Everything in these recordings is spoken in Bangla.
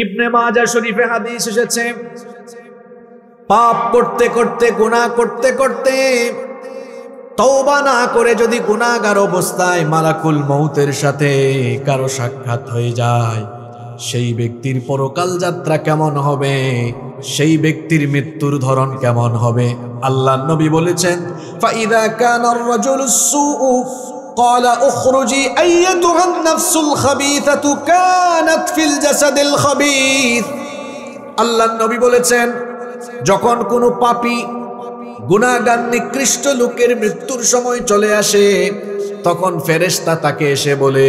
ইবনে মাজাহ শরীফে হাদিস এসেছে, পাপ করতে করতে গুনাহ করতে করতে তওবা না করে যদি গুনাহগার অবস্থায় মালাকুল মউতের সাথে কারো সাক্ষাৎ হয়ে যায়, সেই ব্যক্তির পরকাল যাত্রা কেমন হবে, সেই ব্যক্তির মৃত্যুর ধরন কেমন হবে। আল্লাহর নবী বলেছেন, ফাইদা কানার রাজুলুস সুউ ক্বালা উখরুজি আইয়াতুহান নাফসুল খাবীথাতু কানাত ফিল জাসাদিল খাবীথ। আল্লাহর নবী বলেছেন, যখন কোনো পাপী গুনাহগার নিকৃষ্ট লোকের মৃত্যুর সময় চলে আসে, তখন ফেরেশতা তাকে এসে বলে,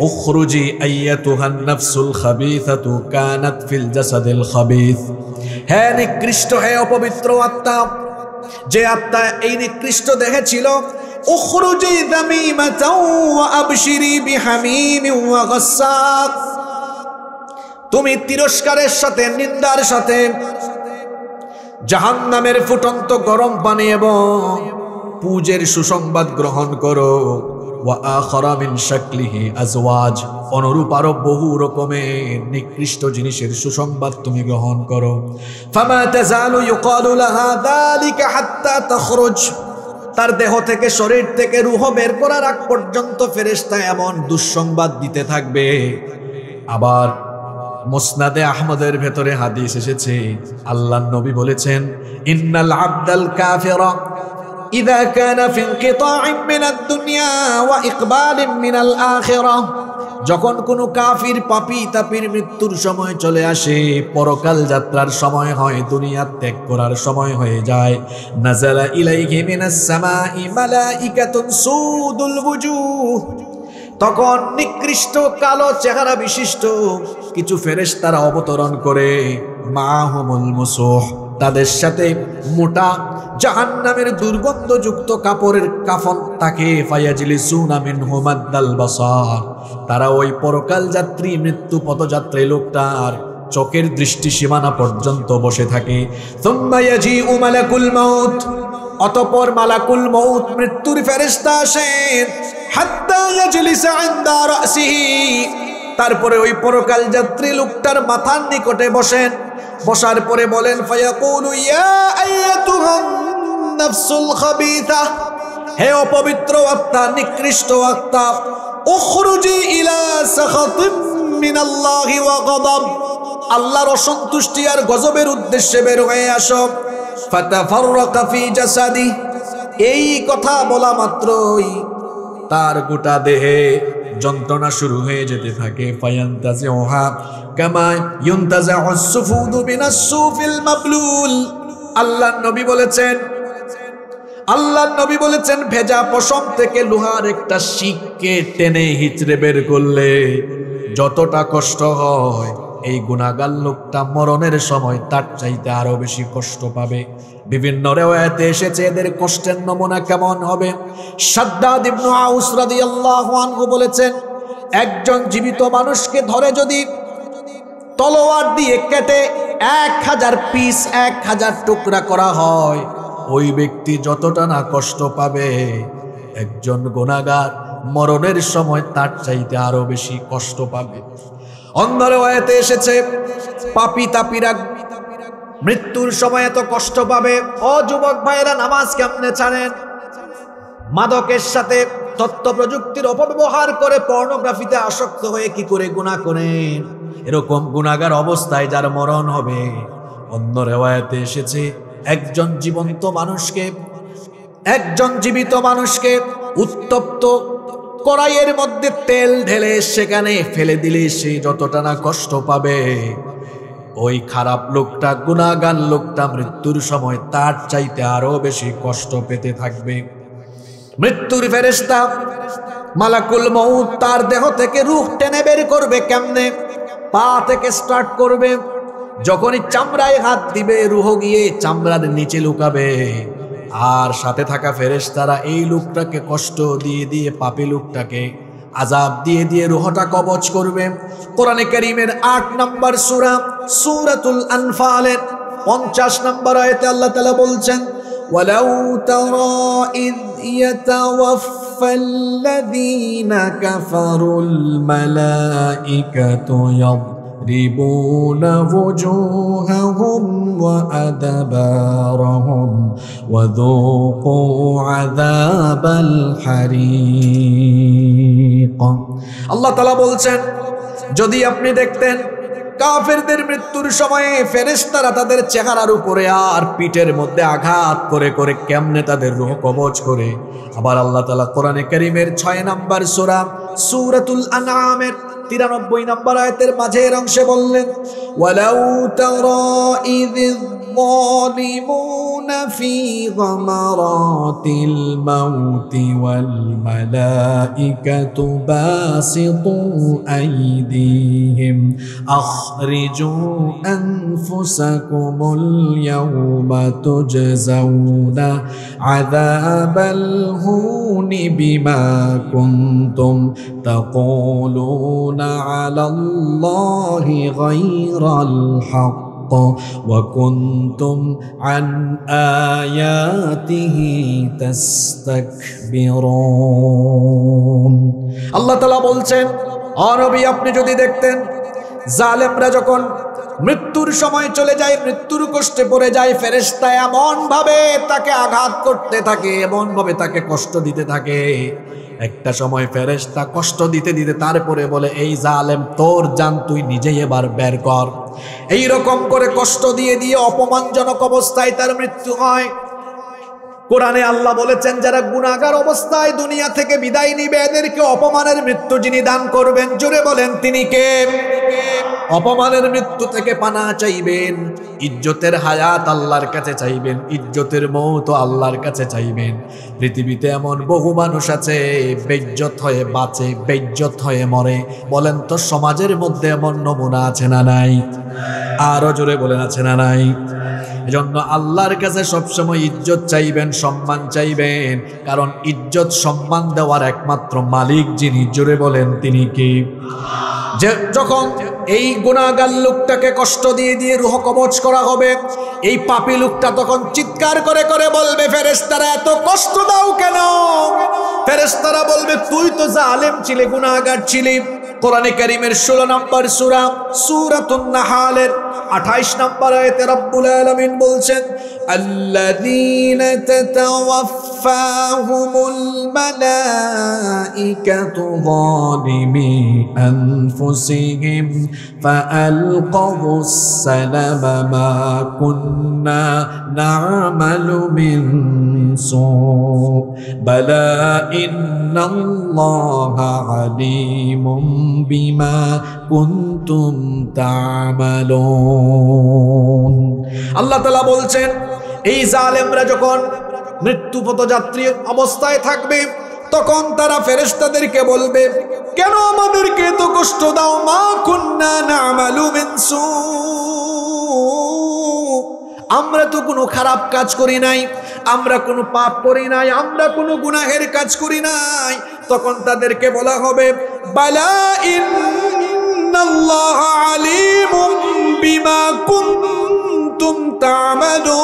উখরুজি আইয়াতুহান নাফসুল খাবীথাতু কানাত ফিল জাসাদিল খাবীথ। হে নিকৃষ্ট, হে অপবিত্র আত্মা, যে আত্মা এই নিকৃষ্ট দেহে ছিল, উখরুজি যামিমাতাও ওয়া আবশিরি বিহামিমিন ওয়া গাসসাক। তুমি তিরস্কারের সাথে, নিন্দার সাথে জাহান্নামের ফুটন্ত গরম পানি এবং পূজের সুসংবাদ গ্রহণ করো। ওয়া আখারা মিন শাকলিহি আজওয়াজ, অনুরূপ আরো বহু রকমের নিকৃষ্ট জিনিসের সুসংবাদ তুমি গ্রহণ করো। ফামা তাজালু ইউকালু লাহা যালিকা হাত্তা তাখরুজ। তার দেহ থেকে, শরীর থেকে রূহ বের করার আগ পর্যন্ত ফেরেশতা এমন দুঃসংবাদ দিতে থাকবে। আবার মুসনাদে আহমদের ভেতরে হাদিস এসেছে, আল্লাহর নবী বলেছেন, ইন্নাল আবদাল কাফিরা ইযা কানা ফি ইনকিতাইন মিনাদ দুনিয়া ওয়া ইকবালিন মিনাল আখিরাহ। যখন কোনো কাফির পাপী তাপির মৃত্যুর সময় চলে আসে, পরকাল যাত্রার সময় হয়, দুনিয়া ত্যাগ করার সময় হয়ে যায়, নাযালা ইলাইহি মিনাস সামাই মালাইকাতুন সুদুল ওয়ুজুহ। তখন নিকৃষ্ট কালো চেহারা বিশিষ্ট কিছু ফেরেশতারা অবতরণ করে, মাহুমুল মুসুহ, তাদের সাথে মোটা জাহান্নামের দুর্গন্ধযুক্ত কাপড়ের কাফন থাকে, ফায়াজলিসুনা মিনহু মাদ্দাল বাসার। তারা ওই পরকাল যাত্রী, মৃত্যু পথযাত্রী লোকটার চোখের দৃষ্টি সীমানা পর্যন্ত বসে থাকে। সুম্মা ইয়াজিউ মালাকুল মাউত, অতঃপর মালাকুল মউত, মৃত্যুর ফেরেশতা আসেন, হাত্তা ইয়াজলিসা ইনদা রাসিহি, তারপরে ওই পরকাল যাত্রী লোকটার মাথার নিকটে বসেন। বসার পরে বলেন, ফায়াকুলু ইয়া আইয়াতুহান নাফসুল খাবীথা, হে অপবিত্র আত্মা, নিকৃষ্ট আত্মা, উখরুজি ইলা সাখাতিম মিনাল্লাহি ওয়া গাদাব, আল্লাহর অসন্তুষ্টি আর গজবের উদ্দেশ্যে বের হয়ে আসো। ফাতাফাররাকা ফি জাসাদি, এই কথা বলা মাত্রই তার গোটা দেহে যন্ত্রণা শুরু হয়ে যেতে থাকে। ফায়ান্তাজিউহা কামা ইউনতাজাউস সুফুদু মিনাস সুফিল মাবলুল। আল্লাহর নবী বলেছেন, ভেজা পশম থেকে লোহার একটা শিককে টেনে হিচড়ে বের করলে যতটা কষ্ট হয়, এই গুনাহগার লোকটা মরণের সময় তার চাইতে আরো বেশি কষ্ট পাবে। বিভিন্ন রিওয়ায়াতে এসেছে এদের কষ্টের নমুনা কেমন হবে। শাদ্দাদ ইবনে আউস রাদিয়াল্লাহু আনহু বলেছেন, একজন জীবিত মানুষকে ধরে যদি তলোয়ার দিয়ে কেটে 1000 পিস, 1000 টুকরা করা হয়, ওই ব্যক্তি যতটা না কষ্ট পাবে, একজন গুনাহগার মরণের সময় তার চাইতে আরো বেশি কষ্ট পাবে। অন্য রিওয়ায়াতে এসেছে, পাপী তাপীরা মৃত্যুর সময় এত কষ্ট পাবে। ও যুবক ভাইরা, নামাজ কেমনে ছাড়েন, মাদকের সাথে তথ্য প্রযুক্তির অপব্যবহার করে পর্নোগ্রাফিতে আসক্ত হয়ে কি করে গুনাহ করেন, এরকম গুনাহগার অবস্থায় যার মরণ হবে। অন্য রিওয়ায়াতে এসেছে, একজন জীবিত মানুষকে উত্তপ্ত কড়াইয়ের মধ্যে তেল ঢেলে সেখানে ফেলে দিলে সে যতটা না কষ্ট পাবে, ওই খারাপ লোকটা, গুনাহগার লোকটা মৃত্যুর সময় তার চাইতে আরো বেশি কষ্ট পেতে থাকবে। মৃত্যুর ফেরেশতা মালাকুল মউত তার দেহ থেকে রূহ টেনে বের করবে কেমনে? পা থেকে স্টার্ট করবে, যখনই চামড়ায় হাত দিবে রূহ গিয়ে চামড়ার নিচে লুকাবে, আর সাথে থাকা ফেরেশতারা এই লোকটাকে কষ্ট দিয়ে দিয়ে, পাপী লোকটাকে আযাব দিয়ে দিয়ে রূহটা কবজ করবে। কোরআনে কারীমের 8 নম্বর সূরা সূরাতুল আনফালের 50 নম্বর আয়াতে আল্লাহ তাআলা বলছেন, ওয়ালাউ তারা ইয ইয়াতাওয়াফফাল্লাযীনা কাফারুল মালাইকাতু يضربون وجوههم وأدبارهم وذوقوا عذاب الحريق আল্লাহ তাআলা বলছেন যদি আপনি দেখতেন কাফেরদের মৃত্যুর সময়ে ফেরেশতারা তাদের চেহারার উপরে আর পিঠের মধ্যে আঘাত করে করে কেমনে তাদের রূহ কবজ করে। আবার আল্লাহ তাআলা কোরআনে কারীমের 6 নম্বর সূরা সূরাতুল আনআমের 93 নম্বর আয়াতের মাঝের অংশে বললেন ওয়ালাউ তারা ইযিয যালিমুনা ফি গামারাতিল মাউতি ওয়াল মালাইকাতু বাসিতু আইদিহিম আখরিজু আনফুসাকুমুল ইয়াওমা তুজজাউনা আযাবাল হুনি বিমা কুনতুম তাকুলুনা আলাল্লাহি গায়রাল হক وكنتم عن آياته تستكبرون আল্লাহ তাআলা বলছেন ও নবী আপনি যদি দেখতেন জালেমরা যখন মৃত্যুর সময় চলে যায়, মৃত্যুর কষ্টে পড়ে যায়, ফেরেশতা এমন ভাবে তাকে আঘাত করতে থাকে, এমন ভাবে তাকে কষ্ট দিতে থাকে। একটা সময় ফেরেশতা কষ্ট দিতে দিতে তারপরে বলে এই জালেম তোর জান তুই নিজেই এবার বের কর। এই রকম করে কষ্ট দিয়ে দিয়ে অপমানজনক অবস্থায় তার মৃত্যু হয়। কোরআনে আল্লাহ বলেছেন যারা গুনাহগার অবস্থায় দুনিয়া থেকে বিদায় নিবে এদেরকে অপমানের মৃত্যু যিনি দান করবেন, জোরে বলেন তিনি কে? অপমানের মৃত্যু থেকে পানা চাইবেন, ইজ্জতের হায়াত আল্লাহর কাছে চাইবেন, ইজ্জতের মওত আল্লাহর কাছে চাইবেন। পৃথিবীতে এমন বহু মানুষ আছে বেইজ্জত হয়ে বাঁচে, বেইজ্জত হয়ে মরে। বলেন তো সমাজের মধ্যে এমন নমুনা আছে না নাই? আরো জোরে বলেন আছে না নাই? এজন্য আল্লাহর কাছে সবসময় ইজ্জত চাইবেন, সম্মান চাইবেন, কারণ ইজ্জত সম্মান দেওয়ার একমাত্র মালিক যিনি, জোরে বলেন তিনি কি? যে যখন এই গুনাহগার লোকটাকে কষ্ট দিয়ে দিয়ে রূহ কবজ করা হবে, এই পাপী লোকটা তখন চিৎকার করে করে বলবে ফেরেশতারা এত কষ্ট দাও কেন? ফেরেশতারা বলবে তুই তো জালেম ছিলি, গুনাহগার ছিলি। কোরআনে কারীমের 16 নম্বর সূরা সূরাতুন নাহালের 28 নম্বর আয়াতে রব্বুল আলামিন বলছেন আল্লাযীনা তাতাওয়াফাহুমুল মালাইকাতু যালিমি আনফুসিহিম ফাআলকাউস সালামা মা কুন্না না'মালু মিন সু বালা ইন্নাল্লাহা আলীমুম বিমা কুনতুম তা'মালুন। আল্লাহ তাআলা বলছেন এই জালেমরা যখন মৃত্যুপথযাত্রী অবস্থায় থাকবে তখন তারা ফেরেশতাদেরকে বলবে কেন আমাদেরকে এত কষ্ট দাও? মা কুন্না না'মালু মিন সু, আমরা তো কোনো খারাপ কাজ করি নাই, আমরা কোনো পাপ করি নাই, আমরা কোনো গুনাহের কাজ করি নাই। তখন তাদেরকে বলা হবে বালা ইন্নাল্লাহা আলীমুম বিমা কুনতুম তা'মালুন,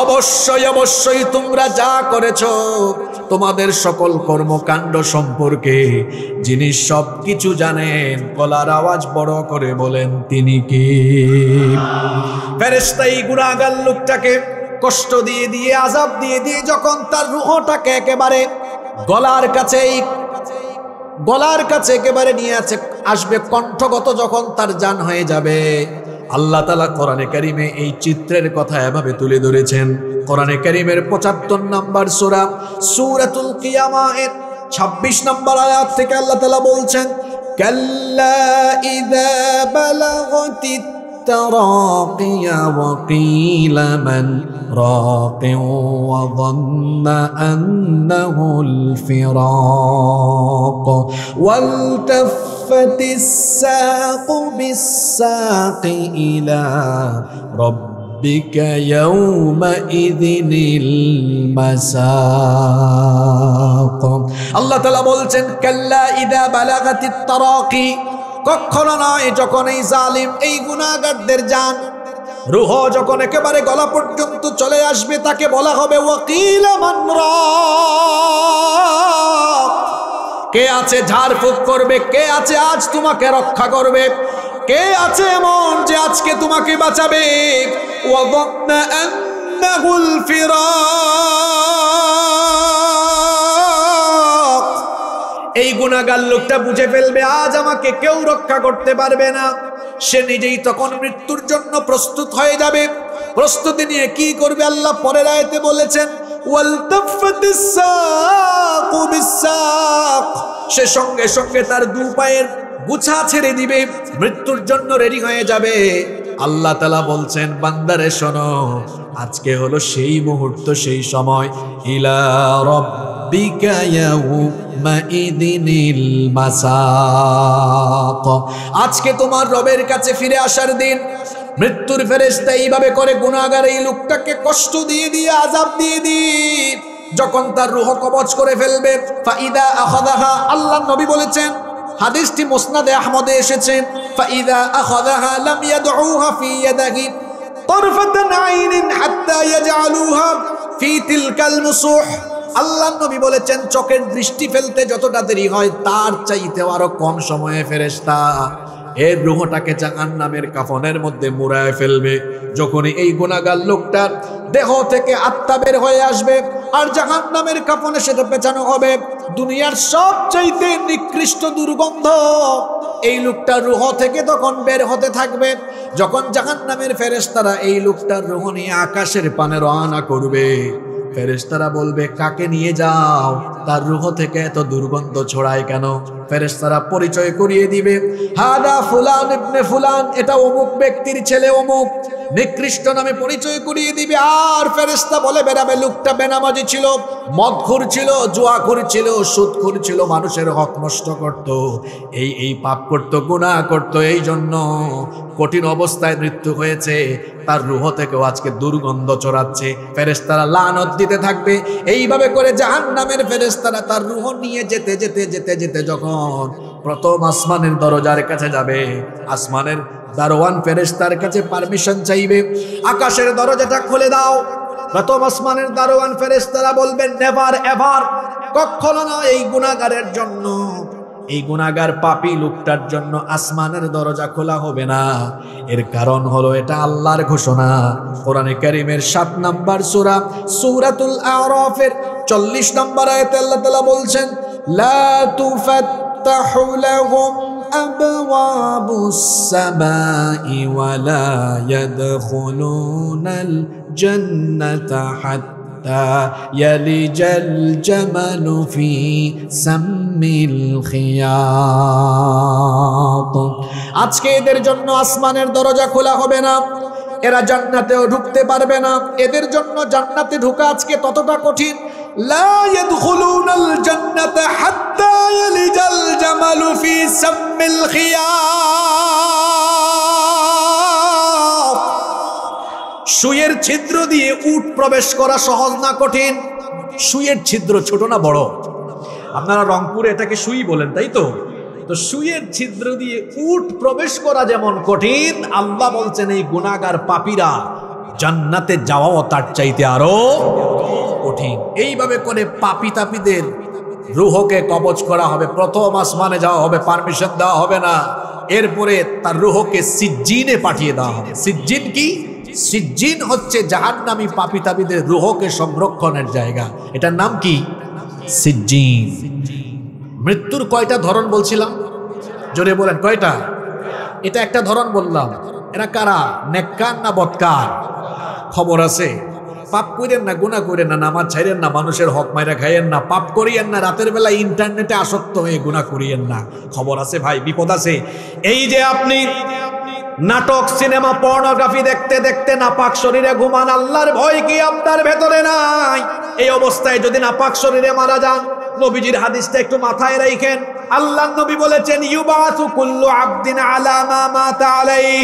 অবশ্যই অবশ্যই তোমরা যা করেছো তোমাদের সকল কর্মকাণ্ড সম্পর্কে যিনি সবকিছু জানেন। গলার আওয়াজ বড় করে বলেন তিনি কি? ফেরেশতা এই গুনাহগার লোকটাকে কষ্ট দিয়ে দিয়ে আযাব দিয়ে দিয়ে যখন তার রূহটাকে একেবারে গলার কাছে একেবারে নিয়ে আসবে, কণ্ঠগত যখন তার জান হয়ে যাবে, আল্লাহ তাআলা কোরআনে কারীমে এই চিত্রের কথা এভাবে তুলে ধরেছেন। কোরআনে কারীমের 75 নম্বর সূরা সূরাতুল কিয়ামা এর 26 নম্বর আয়াত থেকে আল্লাহ তাআলা বলছেন কাল্লা ইযা বালাগাতিত তারাকিয়া ওয়া কিলা মান রাকি ওয়া যান্না আন্নাহুল ফিরাক ওয়ালতাফাতিস সাকু বিস-সাকি ইলা রাব্বিকা ইয়াওমাইযিনিল মাসাক। আল্লাহ তাআলা বলছেন কাল্লা ইযা বালাগাতিত তারাকি, কখনো নয় যখন এই জালিম এই গুনাহগারদের জান রূহ যখন একেবারে গলা পর্যন্ত চলে আসবে তাকে বলা হবে ওয়াকিলা মান রাক, কে আছে ঝাড়ফুঁক করবে? কে আছে আজ তোমাকে রক্ষা করবে? কে আছে এমন যে আজকে তোমাকে বাঁচাবে? ওয়াযান্না আন্নাহুল ফিরাক, এই গুনাহগার লোকটা বুঝে ফেলবে আজ আমাকে কেউ রক্ষা করতে পারবে না। সে নিজেই তখন মৃত্যুর জন্য প্রস্তুত হয়ে যাবে। প্রস্তুতি নিয়ে কি করবে আল্লাহ পরের আয়াতে বলেছেন, ওয়ালতাফাতিস সাকু বিসাক, সে সঙ্গে সঙ্গে তার দু পায়ের গুছা ছেড়ে দিবে, মৃত্যুর জন্য রেডি হয়ে যাবে। আল্লাহ তাআলা বলছেন, বান্দারে শোনো, আজকে হলো সেই মুহূর্ত, সেই সময়। ইলা রাব্বিকা ইয়াউমাইদিনিল মাসাক, আজকে তোমার রবের কাছে ফিরে আসার দিন। মৃত্যুর ফেরেশতা এইভাবে করে গুনাহগার এই লোকটাকে কষ্ট দিয়ে দিয়ে আযাব দিয়ে দিয়ে যখন তার রূহ কবজ করে ফেলবে, ফাইদা আখাযাহা, আল্লাহর নবী বলেছেন, হাদিসটি মুসনাদে আহমদে এসেছে, ফাইদা আখাযাহা লাম ইয়াদউহা ফি ইয়াদিহি তারফাতান আইনিন হাত্তা ইয়াজআলুহা ফি তিলকাল মুসুহ। আল্লাহর নবী বলেছেন, চোখের দৃষ্টি ফেলতে যতটা দেরি হয় তার চাইতে আরো কম সময়ে ফেরেশতা এর রূহটাকে জাহান্নামের কাফনের মধ্যে মুড়ায় ফেলবে। যখনই এই গুনাহগার লোকটার দেহ থেকে আত্মা বের হয়ে আসবে আর জাহান্নামের কাফনে সেটা পেঁচানো হবে, দুনিয়ার সবচাইতে নিকৃষ্ট দুর্গন্ধ এই লোকটার রূহ থেকে তখন বের হতে থাকবে। যখন জাহান্নামের ফেরেশতারা এই লোকটার রূহ নিয়ে আকাশের পানে রওনা করবে, ফেরেশতারা বলবে, কাকে নিয়ে যাও? তার রূহ থেকে এত দুর্গন্ধ ছড়ায় কেন? ফেরেশতারা পরিচয় করিয়ে দিবে, হাদা ফুলান ইবনে ফুলান, এটা অমুক ব্যক্তির ছেলে অমুক, নিকৃষ্ট নামে পরিচয় করিয়ে দিবে। আর ফেরেশতা বলে বেড়াবে, লোকটা বেনামাজি ছিল, মদখোর ছিল, জুয়াখোর ছিল, সুদখোর ছিল, মানুষের হক নষ্ট করত, এই পাপ করত, গুনাহ করত, এই জন্য কঠিন অবস্থায় মৃত্যু হয়েছে, তার রূহ থেকেও আজকে দুর্গন্ধ ছড়াচ্ছে। ফেরেশতারা লানত দিতে থাকবে। এইভাবে করে জাহান্নামের ফেরেশতারা তার রূহ নিয়ে যেতে যেতে যেতে যেতে যখন প্রথম আসমানের দরজার কাছে যাবে, আসমানের দারোয়ান ফেরেশতার কাছে পারমিশন চাইবে, আকাশের দরজাটা খুলে দাও। প্রথম আসমানের দারোয়ান ফেরেশতারা বলবেন, নেভার এভার, কখনো না, এই গুনাহগারের জন্য, এই গুনাহগার পাপী লোকটার জন্য আসমানের দরজা খোলা হবে না। এর কারণ হলো এটা আল্লাহর ঘোষণা। কোরআনে কারীমের 7 নম্বর সূরা সূরাতুল আরাফের 40 নম্বর আয়াতে আল্লাহ তাআলা বলছেন, লা তুফাত্তাহু লাহুম আবওয়াবুস সামাই ওয়া লা ইয়াদখুলুনাল জান্নাতা হাত্তা ইয়ালিজাল জামালু ফি সাম্মিল খিয়াত। আজকে এদের জন্য আসমানের দরজা খোলা হবে না, এরা জান্নাতেও ঢুকতে পারবে না। এদের জন্য জান্নাতে ঢোকা আজকে ততটা কঠিন, লা ইয়াদখুলুনাল জান্নাতা হাত্তা ইয়ালিজাল জামালু ফি সাম্মিল খিয়াত। সুইয়ের ছিদ্র দিয়ে উট প্রবেশ করা সহজ না কঠিন? সুইয়ের ছিদ্র ছোট না বড়? আপনারা রংপুরে এটাকে সুই বলেন, তাই তো? তো সুইয়ের ছিদ্র দিয়ে উট প্রবেশ করা যেমন কঠিন, আল্লাহ বলছেন এই গুনাহগার পাপীরা জান্নাতে যাওয়াও তার চাইতে আরো কঠিন। এইভাবে করে পাপী তাপীদের রূহকে কবজ করা হবে। প্রথম আসমানে যাওয়া হবে, পারমিশন দেওয়া হবে না। এরপরে তার রূহকে সিজ্জিনে পাঠিয়ে দেওয়া হবে। সিজ্জিন কি? সিজ্জিন হচ্ছে জাহান্নামী পাপী তাপীদের রূহকে সংরক্ষণের জায়গা। এটার নাম কি? সিজ্জিন। মৃত্যুর কয়টা ধরন বলছিলাম? জোরে বলেন, কয়টা? এটা একটা ধরন বললাম। এরা কারা? নেককার না বদকার? খবর আছে? পাপ করেন না, গুনাহ করেন না, নামাজ ছাইরেন না, মানুষের হক মাইরা খাইয়েন না, পাপ করিয়েন না, রাতের বেলা ইন্টারনেটে আসক্ত হয়ে গুনাহ করিয়েন না। খবর আছে ভাই, বিপদ আছে। এই যে আপনি নাটক, সিনেমা, পর্নোগ্রাফি দেখতে দেখতে নাপাক শরীরে ঘুমান, আল্লাহর ভয় কি আপনার ভেতরে নাই? এই অবস্থায় যদি নাপাক শরীরে মারা যান, নবীজির হাদিসটা একটু মাথায় রাখেন। আল্লাহর নবী বলেছেন, ইউবাসু কুল্লু আবদিন আলা মা মাতা আলাইহি,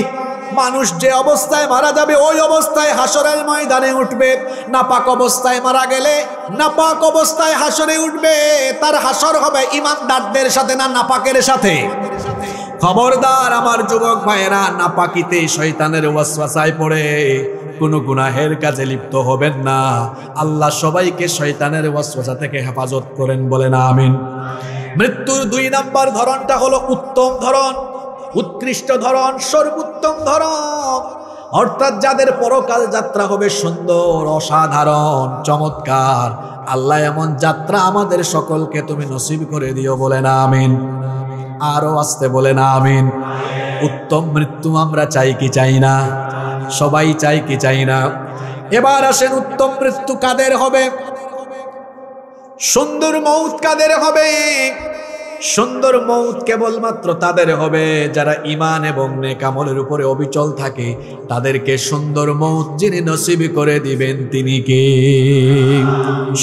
মানুষ যে অবস্থায় মারা যাবে ওই অবস্থায় হাসরের ময়দানে উঠবে। নাপাক অবস্থায় মারা গেলে নাপাক অবস্থায় হাসরে উঠবে। তার হাসর হবে ঈমানদারদের সাথে না নাপাকের সাথে? খবরদার আমার যুবক ভাইয়েরা, নাপাকিতে শয়তানের ওয়াসওয়াসায় পড়ে কোনো গুনাহের কাজে লিপ্ত হবেন না। আল্লাহ সবাইকে শয়তানের ওয়াসওয়াসা থেকে হেফাজত করেন, বলেন আমিন। মৃত্যুর 2 নম্বর ধরনটা হলো উত্তম ধরন, উৎকৃষ্ট ধরন, সর্বোত্তম ধরন। অর্থাৎ যাদের পরকাল যাত্রা হবে সুন্দর, অসাধারণ, চমৎকার। আল্লাহ এমন যাত্রা আমাদের সকলকে তুমি নসিব করে দিও, বলেন আমিন। আরো আসতে বলেন আমিন। উত্তম মৃত্যু আমরা চাই কি চাই না? সবাই চাই কি চাই না? এবার আসেন, উত্তম মৃত্যু কাদের হবে? সুন্দর মৌত কাদের হবে? সুন্দর মৌত কেবলমাত্র তাদের হবে যারা ঈমান এবং নেক আমলের উপরে অবিচল থাকে। তাদেরকে সুন্দর মৌত যিনি নসিব করে দিবেন তিনি কে?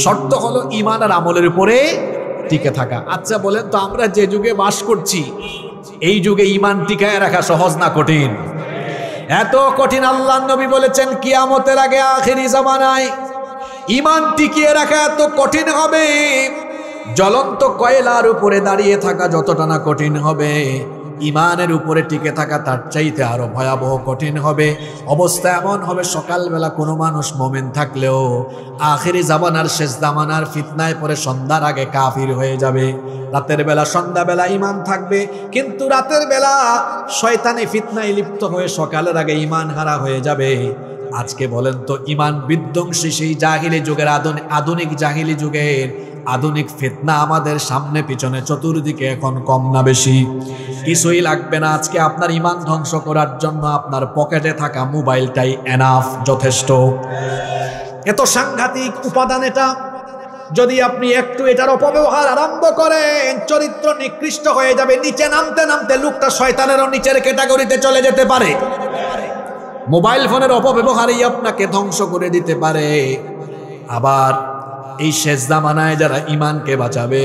শর্ত হলো ঈমান আর আমলের উপরে টিকে থাকা। আচ্ছা বলেন তো, আমরা যে যুগে বাস করছি এই যুগে ঈমান টিকায় রাখা সহজ না কঠিন? এত কঠিন। আল্লাহর নবী বলেছেন কিয়ামতের আগে আখিরি জামানায় ঈমান টিকিয়ে রাখা এত কঠিন হবে, জ্বলন্ত কয়লার উপরে দাঁড়িয়ে থাকা যতটা না কঠিন হবে, ঈমানের উপরে টিকে থাকা তার চাইতে আরো ভয়াবহ কঠিন হবে। অবস্থা এমন হবে, সকালবেলা কোনো মানুষ মুমিন থাকলেও আখিরি জামানার শেষ জামানার ফিতনায় পরে সন্ধ্যার আগে কাফির হয়ে যাবে। রাতের বেলা সন্ধ্যাবেলা ঈমান থাকবে, কিন্তু রাতের বেলা শয়তানি ফিতনায় লিপ্ত হয়ে সকালের আগে ঈমান হারা হয়ে যাবে। আজকে বলেন তো, ঈমান বিধ্বংসী সেই জাহিলি যুগের আধুনিক জাহিলি যুগের আধুনিক ফিতনা আমাদের সামনে পিছনে চতুর্দিকে এখন কম না বেশি? কিছুই লাগবে না আজকে আপনার ঈমান ধ্বংস করার জন্য। আপনার পকেটে থাকা মোবাইলটাই এনাফ, যথেষ্ট। এত সাংঘাতিক উপাদান এটা। যদি আপনি একটু এটার অপব্যবহার আরম্ভ করেন, চরিত্র নিকৃষ্ট হয়ে যাবে। নিচে নামতে নামতে লোকটা শয়তানেরও নিচের ক্যাটাগরিতে চলে যেতে পারে। মোবাইল ফোনের অপব্যবহারই আপনাকে ধ্বংস করে দিতে পারে। আবার এই শেষ জামানায় যারা ঈমানকে বাঁচাবে,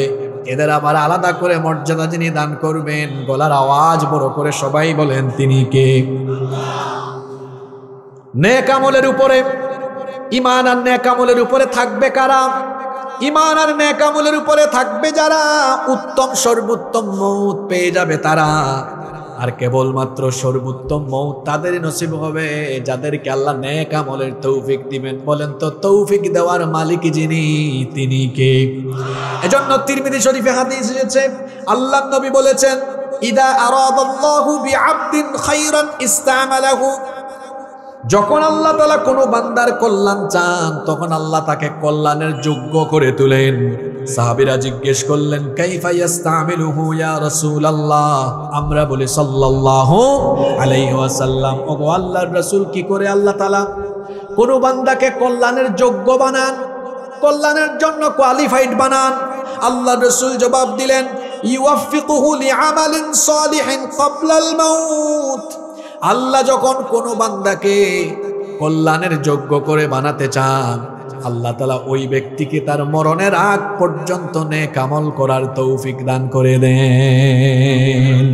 এদের আবার আলাদা করে মর্যাদা যিনি দান করবেন, গলার আওয়াজ বড় করে সবাই বলেন তিনি কে? নেক আমলের উপরে, ঈমান আর নেক আমলের উপরে থাকবে কারা? ঈমান আর নেক আমলের উপরে থাকবে যারা, উত্তম সর্বোত্তম মৌত পেয়ে যাবে তারা। আর কেবলমাত্র সর্বোত্তম মৌত তাদের নসিব হবে যাদেরকে আল্লাহ নেক আমলের তৌফিক দিবেন। বলেন তো, তৌফিক দেওয়ার মালিক যিনি তিনি কে? এজন্য তিরমিজি শরীফে হাদিস এসেছে, আল্লাহর নবী বলেছেন, ইদা আরাদাল্লাহু বিআবদিন খায়রান ইস্তামালাহু। যখন আল্লাহ তাআলা কোনো বান্দার কল্যাণ চান, তখন আল্লাহ তাকে কল্যাণের যোগ্য করে তোলেন। সাহাবীরা জিজ্ঞেস করলেন, কাইফা ইস্তামিলুহু ইয়া রাসূলুল্লাহ? আমরা বলি সাল্লাল্লাহু আলাইহি ওয়াসাল্লাম, ওগো আল্লাহর রাসূল, কি করে আল্লাহ তাআলা কোনো বান্দাকে কল্যাণের যোগ্য বানান, কল্যাণের জন্য কোয়ালিফাইড বানান? আল্লাহর রাসূল জবাব দিলেন, ইউওয়াফিকুহু লিআমালিন সালিহিন ক্বাবলাল মাউত। আল্লাহ যখন কোনো বান্দাকে কল্যাণের যোগ্য করে বানাতে চান, আল্লাহ তাআলা ওই ব্যক্তিকে তার মরণের আগ পর্যন্ত নেক আমল করার তৌফিক দান করে দেন।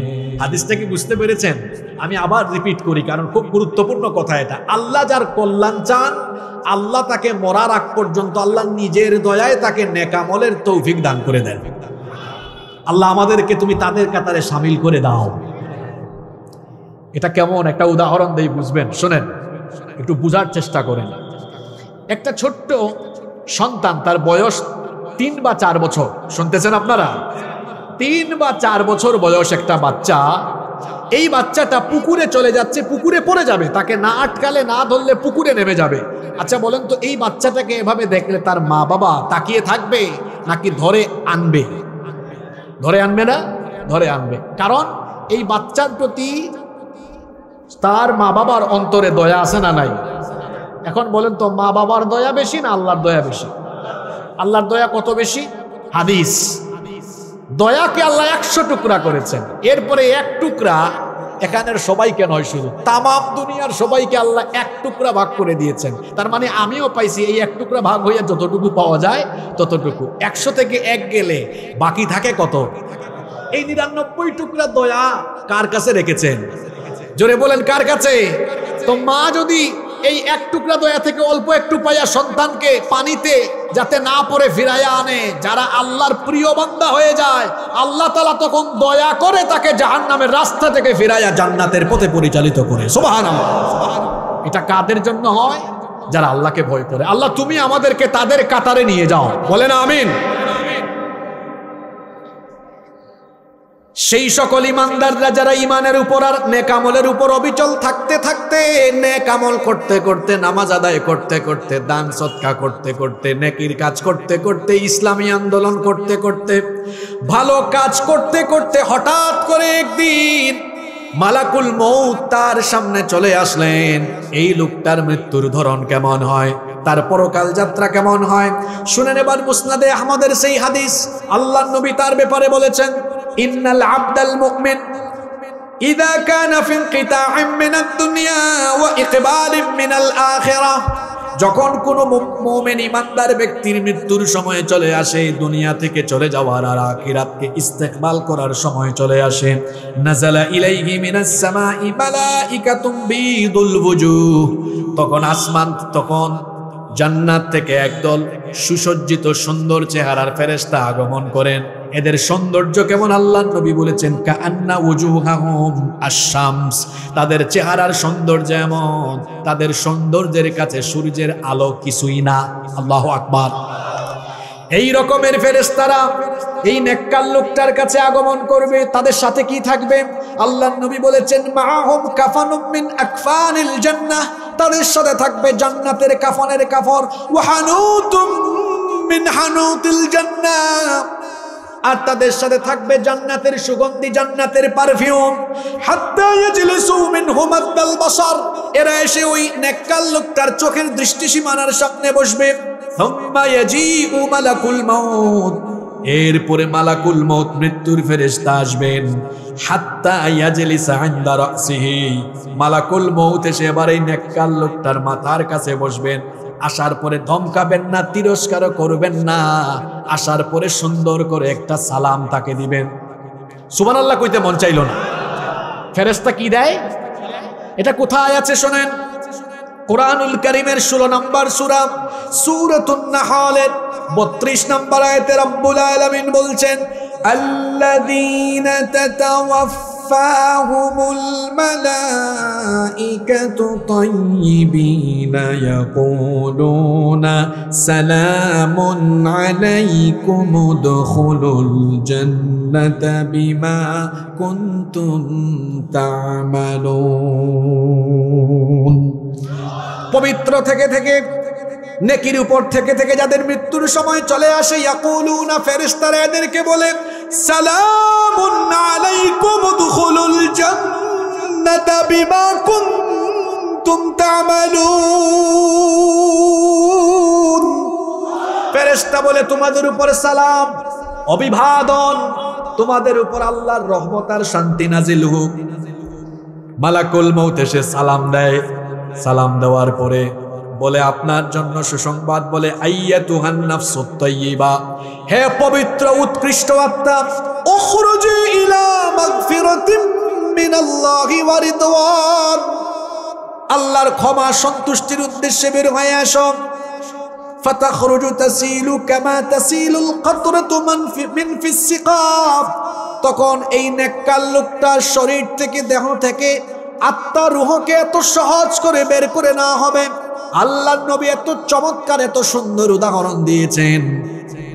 হাদিসটা কি বুঝতে পেরেছেন? আমি আবার রিপিট করি, কারণ খুব গুরুত্বপূর্ণ কথা এটা। আল্লাহ যার কল্যাণ চান, আল্লাহ তাকে মরার আগ পর্যন্ত আল্লাহ নিজের দয়ায় তাকে নেক আমলের তৌফিক দান করে দেন। আল্লাহ আমাদেরকে তুমি তাদের কাতারে শামিল করে দাও। এটা কেমন একটা উদাহরণ দেই, বুঝবেন। শোনেন, একটু বুঝার চেষ্টা করেন। একটা ছোট্ট সন্তান, তার বয়স 3 বা 4 বছর। শুনতেছেন আপনারা? 3 বা 4 বছর বয়স একটা বাচ্চা। এই বাচ্চাটা পুকুরে চলে যাচ্ছে, পুকুরে পড়ে যাবে, তাকে না আটকালে না ধরলে পুকুরে নেমে যাবে। আচ্ছা বলেন তো, এই বাচ্চাটাকে এভাবে দেখলে তার মা বাবা তাকিয়ে থাকবে নাকি ধরে আনবে? ধরে আনবে না? ধরে আনবে। কারণ এই বাচ্চার প্রতি তার মা বাবার অন্তরে দয়া আছে না নাই? এখন বলেন তো, মা বাবার দয়া বেশি না আল্লাহর দয়া বেশি? আল্লাহর দয়া কত বেশি? হাদিস, দয়াকে আল্লাহ 100 টুকরা করেছেন। এরপরে 1 টুকরা এখানের সবাইকে নয়, শুধু তামাম দুনিয়ার সবাইকে আল্লাহ 1 টুকরা ভাগ করে দিয়েছেন। তার মানে আমিও পাইছি এই 1 টুকরা ভাগ হইয়া যতটুকু পাওয়া যায় ততটুকু। 100 থেকে 1 গেলে বাকি থাকে কত? এই 99 টুকরা দয়া কার কাছে রেখেছেন? জোরে বলেন, কার কাছে? তো মা যদি এই 1 টুকরা দয়া থেকে অল্প একটু পাইয়া সন্তানকে পানিতে যাতে না পড়ে ফিরাইয়া আনে, যারা আল্লাহর প্রিয় বান্দা হয়ে যায়, আল্লাহ তাআলা তখন দয়া করে তাকে জাহান্নামের রাস্তা থেকে ফিরাইয়া জান্নাতের পথে পরিচালিত করে। সুবহানাল্লাহ। এটা কাদের জন্য হয়? যারা আল্লাহকে ভয় করে। আল্লাহ তুমি আমাদেরকে তাদের কাতারে নিয়ে যাও, বলেন আমিন। সেই সকল ইমানদাররা যারা ইমানের উপর আর নেক আমলের উপর অবিচল থাকতে থাকতে, নেক আমল করতে করতে, নামাজ আদায় করতে করতে, দান সদকা করতে করতে, নেকির কাজ করতে করতে, ইসলামী আন্দোলন করতে করতে, ভালো কাজ করতে করতে হঠাৎ করে একদিন মালাকুল মউত তার সামনে চলে আসলেন। এই লোকটার মৃত্যুর ধরন কেমন হয়, তার পরকাল যাত্রা কেমন হয় শুনেন এবার। মুসনাদে আহমদের সেই হাদিস, আল্লাহর নবী তার ব্যাপারে বলেছেন, ইন্নাল আবদাল মুমিন ইযা কানা ফি ইনকিতা'ইন মিনাদ দুনিয়া ওয়া ইকবালিন মিনাল আখিরাহ, যখন কোনো মুমিন ইমানদার ব্যক্তির মৃত্যুর সময় চলে আসে, দুনিয়া থেকে চলে যাওয়ার আর আখিরাতকে ইস্তেকবাল করার সময় চলে আসে, নাযালা ইলাইহি মিনাস সামাই মালাইকাতুম বিদুল ওয়ুজুহ, তখন জান্নাত থেকে একদল সুসজ্জিত সুন্দর চেহারার ফেরেশতা আগমন করেন। এদের সৌন্দর্য কেমন আল্লাহর নবী বলেছেন, কাআন্না ওয়ুজুহাহুম আশ-শামস, তাদের চেহারার সৌন্দর্য এমন, তাদের সৌন্দর্যের কাছে সূর্যের আলো কিছুই না। আল্লাহু আকবার। এই রকমের ফেরেশতারা এই নেককার লোকটার কাছে আগমন করবে। তাদের সাথে কি থাকবে? আল্লাহর নবী বলেছেন, মাআহুম কাফানুম মিন আকফানিল জান্নাহ, তাদের সাথে থাকবে জান্নাতের কাফনের কাফর, ওয়া হানুতুম মিন হানুতিল জান্নাহ, আর তাদের সাথে থাকবে জান্নাতের সুগন্ধি, জান্নাতের পারফিউম। হাত্তা ইয়াজলিসু মিনহুম আদাল বাসার, এরা এসে ওই নেককার লোকটার চোখের দৃষ্টিসীমানার সামনে বসবে। সুম্মা ইয়াজিউ মালাকুল মাউত, এরপরে মালাকুল মউত মৃত্যুর ফেরেশতা আসবেন। হাত্তা ইয়াজলিসা ইনদা রাসিহি, মালাকুল মউত এসে এবার এই নেককার লোকটার মাথার কাছে বসবেন। আসার পরে ধমকাবেন না, তিরস্কার করবেন না, আসার পরে সুন্দর করে একটা সালাম তাকে দিবেন। সুবহানাল্লাহ কইতে মন চাইল না। ফেরেশতা কি দেয় এটা কোথায় আছে শোনেন। কোরআনুল কারীমের 16 নম্বর সূরা সূরাতুন নাহলের 32 নম্বর আয়াতে রব্বুল আলামিন বলছেন, আল্লাযীনা তাতাওয়াফাহুমুল মালাইকাতু তাইয়্যিবিনা ইয়াকুলুনা সালামুন আলাইকুম উদখুলুল জান্নাতা বিমা কুনতুম তা'মালুন। পবিত্র থেকে থেকে, নেকির উপর থেকে থেকে যাদের মৃত্যুর সময় চলে আসে, ইয়াকুলুনা, ফেরেশতারা এদেরকে বলে, সালামুন আলাইকুম উদখুলুল জান্নাতা বিমা কুনতুম তা'মালুন। ফেরেশতা বলে, তোমাদের উপর সালাম, অভিবাদন, তোমাদের উপর আল্লাহর রহমত আর শান্তি নাজিল হোক। মালাকুল মউত এসে সালাম দেয়। সালাম দেওয়ার পরে বলে, আপনার জন্য সুসংবাদ, বলে, আইয়াতুহান নাফসুত তাইয়্যিবা, হে পবিত্র উৎকৃষ্ট আত্মা, উখরুজি ইলা মাগফিরাতিম মিনাল্লাহি ওয়া রিদওয়ান, আল্লাহর ক্ষমা সন্তুষ্টির উদ্দেশ্যে বের হয়ে আসো। ফাতাখরুজু তাসিলু কামা তাসিলুল কাতরাতু মিন ফিস সিকাব, তখন এই নেককার লোকটার শরীর থেকে, দেহ থেকে আত্মা রূহকে এত সহজ করে বের করে না হবে। আল্লাহর নবী এত চমৎকার, এত সুন্দর উদাহরণ দিয়েছেন।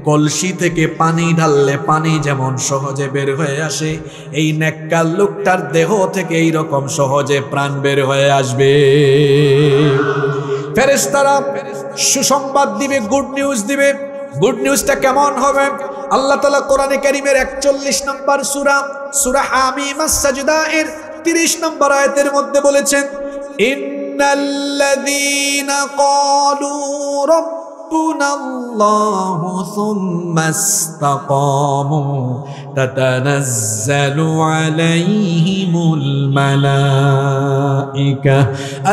কলসি থেকে পানি ঢাললে পানি যেমন সহজে বের হয়ে আসে, এই নেককার লোকটার দেহ থেকে এই রকম সহজে প্রাণ বের হয়ে আসবে। ফেরেশতারা সুসংবাদ দিবে, গুড নিউজ দিবে। গুড নিউজটা কেমন হবে? আল্লাহ তাআলা কোরআনে কারীমের 41 নম্বর সূরা হামিম আস-সাজদা এর 30 নম্বর আয়াতের মধ্যে বলেছেন, ইন্নাল্লাযীনা ক্বালু রাব্বুনাল্লাহু সুম্মা ইসতাকামু তাতানাজ্জালু আলাইহিমুল মালাইকা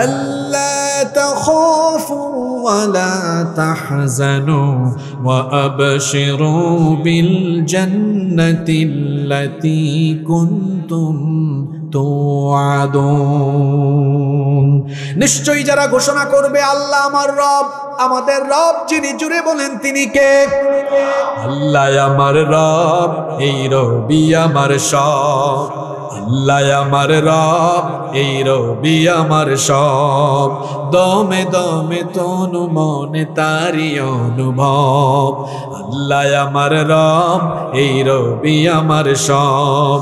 আল্লা তাখাফু ওয়া লা তাহজানু ওয়া আবশিরু বিল জান্নাতিল্লাতী কুনতুম তুআদুন। নিশ্চয়ই যারা ঘোষণা করবে, আল্লাহ আমার রব, আমাদের রব যিনি, জুড়ে বলেন তিনি কে? আল্লাহ আমার রব, এই রবি আমার সব। আল্লাহ আমার রব, এই রবি আমার সব, দমে দমে তনু মনে তারি অনুভব। আল্লাহ আমার রব, এই রবি আমার সব,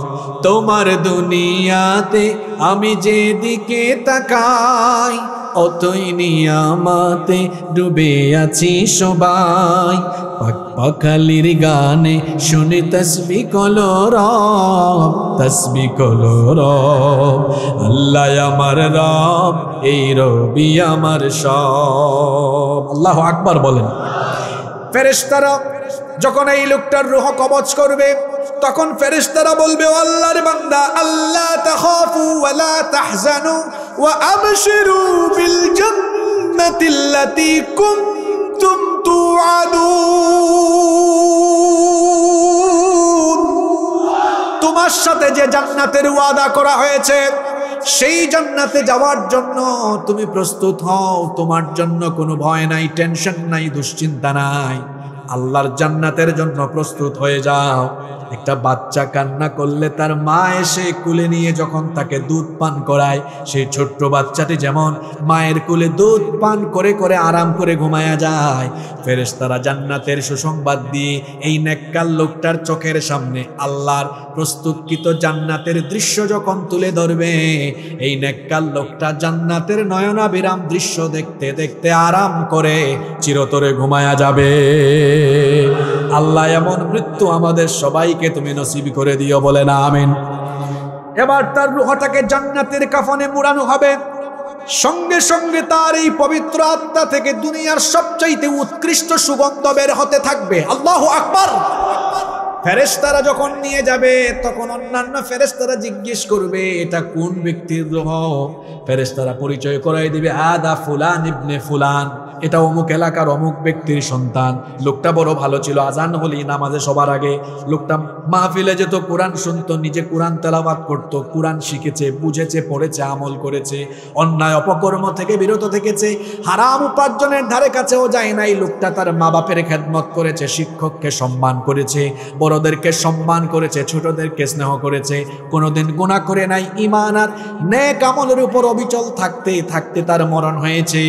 তোমার দুনিয়াতে আমি যেদিকে তাকাই অতই নিয়ামতে ডুবে আছি সবাই। পাখালির গানে শুনি তসবিহ কলো রব, তসবিহ কলো রব। আল্লাহ আমার রব, এই রবি আমার সব। আল্লাহু আকবার বলেন। ফেরেশতারা যখন এই লোকটার রূহ কবজ করবে তখন ফেরেশতারা বলবে, ও আল্লাহর বান্দা, আল্লাহ তাখাফু ওয়া লা তাহজানু ওয়া আবশিরু বিল জান্নাতিল্লাতী কুনতুম তুআদুন। তোমার সাথে যে জান্নাতের ওয়াদা করা হয়েছে সেই জান্নাতে যাওয়ার জন্য তুমি প্রস্তুত হও। তোমার জন্য কোনো ভয় নাই, টেনশন নাই, দুশ্চিন্তা নাই। আল্লাহর জান্নাতের জন্য প্রস্তুত হয়ে যাও। একটা বাচ্চা কান্না করলে তার মা এসে কুলে নিয়ে যখন তাকে দুধ পান করায়, সেই ছোট্ট বাচ্চাটি যেমন মায়ের কুলে দুধ পান করে করে আরাম করে ঘুমায়া যায়, ফেরেশতারা জান্নাতের সুসংবাদ দিয়ে এই নেককার লোকটার চোখের সামনে আল্লাহর প্রস্তুতকৃত জান্নাতের দৃশ্য যখন তুলে ধরবে, এই নেককার লোকটা জান্নাতের নয়নাভিরাম দৃশ্য দেখতে দেখতে আরাম করে চিরতরে ঘুমায়া যাবে। আল্লাহ এমন মৃত্যু আমাদের সবাইকে তুমি নসিব করে দিও, বলে না আমিন। এবার তার রূহটাকে জান্নাতের কাফনে মুড়ানো হবে। সঙ্গে সঙ্গে তার এই পবিত্র আত্মা থেকে দুনিয়ার সবচাইতে উৎকৃষ্ট সুগন্ধ বের হতে থাকবে। আল্লাহু আকবার। ফেরেশতারা যখন নিয়ে যাবে তখন অন্যান্য ফেরেশতারা জিজ্ঞেস করবে, এটা কোন ব্যক্তির রূহ? ফেরেশতারা পরিচয় করাই দিবে, আদা ফুলান ইবনে ফুলান, এটা অমুক এলাকার অমুক ব্যক্তির সন্তান। লোকটা বড় ভালো ছিল, আজান হলি নামাজে সবার আগে লোকটা মাহফিলে যেত, কোরআন শুনতো, নিজে কোরআন তেলাওয়াত করত, কোরআন শিখেছে, বুঝেছে, পড়েছে, আমল করেছে, অন্যায় অপকর্ম থেকে বিরত থেকেছে, হারাম উপার্জনের ধারে কাছেও যায় নাই। লোকটা তার মা বাপের খেদমত করেছে, শিক্ষককে সম্মান করেছে, বড়দেরকে সম্মান করেছে, ছোটদেরকে স্নেহ করেছে, কোনোদিন গুনাহ করে নাই। ঈমান আর নেক আমলের উপর অবিচল থাকতে থাকতে তার মরণ হয়েছে।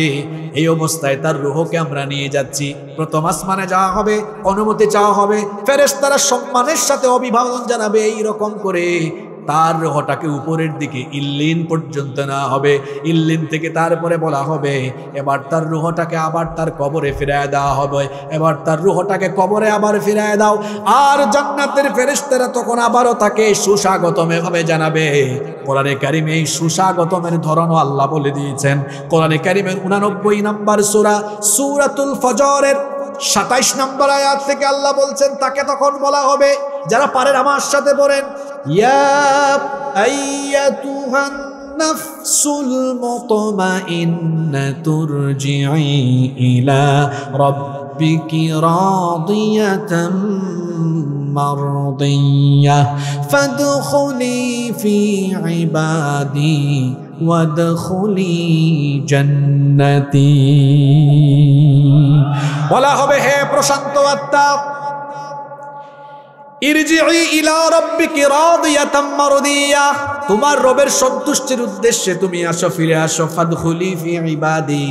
এই অবস্থায় তার রূহকে আমরা নিয়ে যাচ্ছি, প্রথম আসমানে যাওয়া হবে, অনুমতি চাওয়া হবে, ফেরেশতারা সম্মানের সাথে অভিবাদন জানাবে। এই রকম করে তার রূহটাকে উপরের দিকে ইল্লিন পর্যন্ত নেওয়া হবে। ইল্লিন থেকে তারপরে বলা হবে এবার তার রূহটাকে আবার তার কবরে ফিরায় দেওয়া হবে। এবার তার রূহটাকে কবরে আবার ফিরায় দাও। আর জান্নাতের ফেরেশতারা তখন আবারও তাকে সুস্বাগতম এভাবে জানাবে। কোরআনে কারিমে এই সুস্বাগতমের ধরনও আল্লাহ বলে দিয়েছেন। কোরআনে কারিমের 89 নম্বর সূরা সূরাতুল ফজরের 27 নম্বর আয়াত থেকে আল্লাহ বলছেন, তাকে তখন বলা হবে, যারা পারেন আমার সাথে পড়েন, ইয়া আইয়াতুহান নাফসুল মুতমাইন্নাতু রজিই ইলা রাব্বিকি রাদিয়াতাম মারদিয়াহ ফাদখুলি ফি ইবাদি ওয়াদখুলি জান্নাতি। বলা হবে, হে প্রশান্ত আত্মা, ইরজিই ইলা রাব্বিকি রাদিয়াতাম মারদিয়াহ, তোমার রবের সন্তুষ্টির উদ্দেশ্যে তুমি আসো, ফিরে আসো। ফাদখুলি ফি ইবাদি,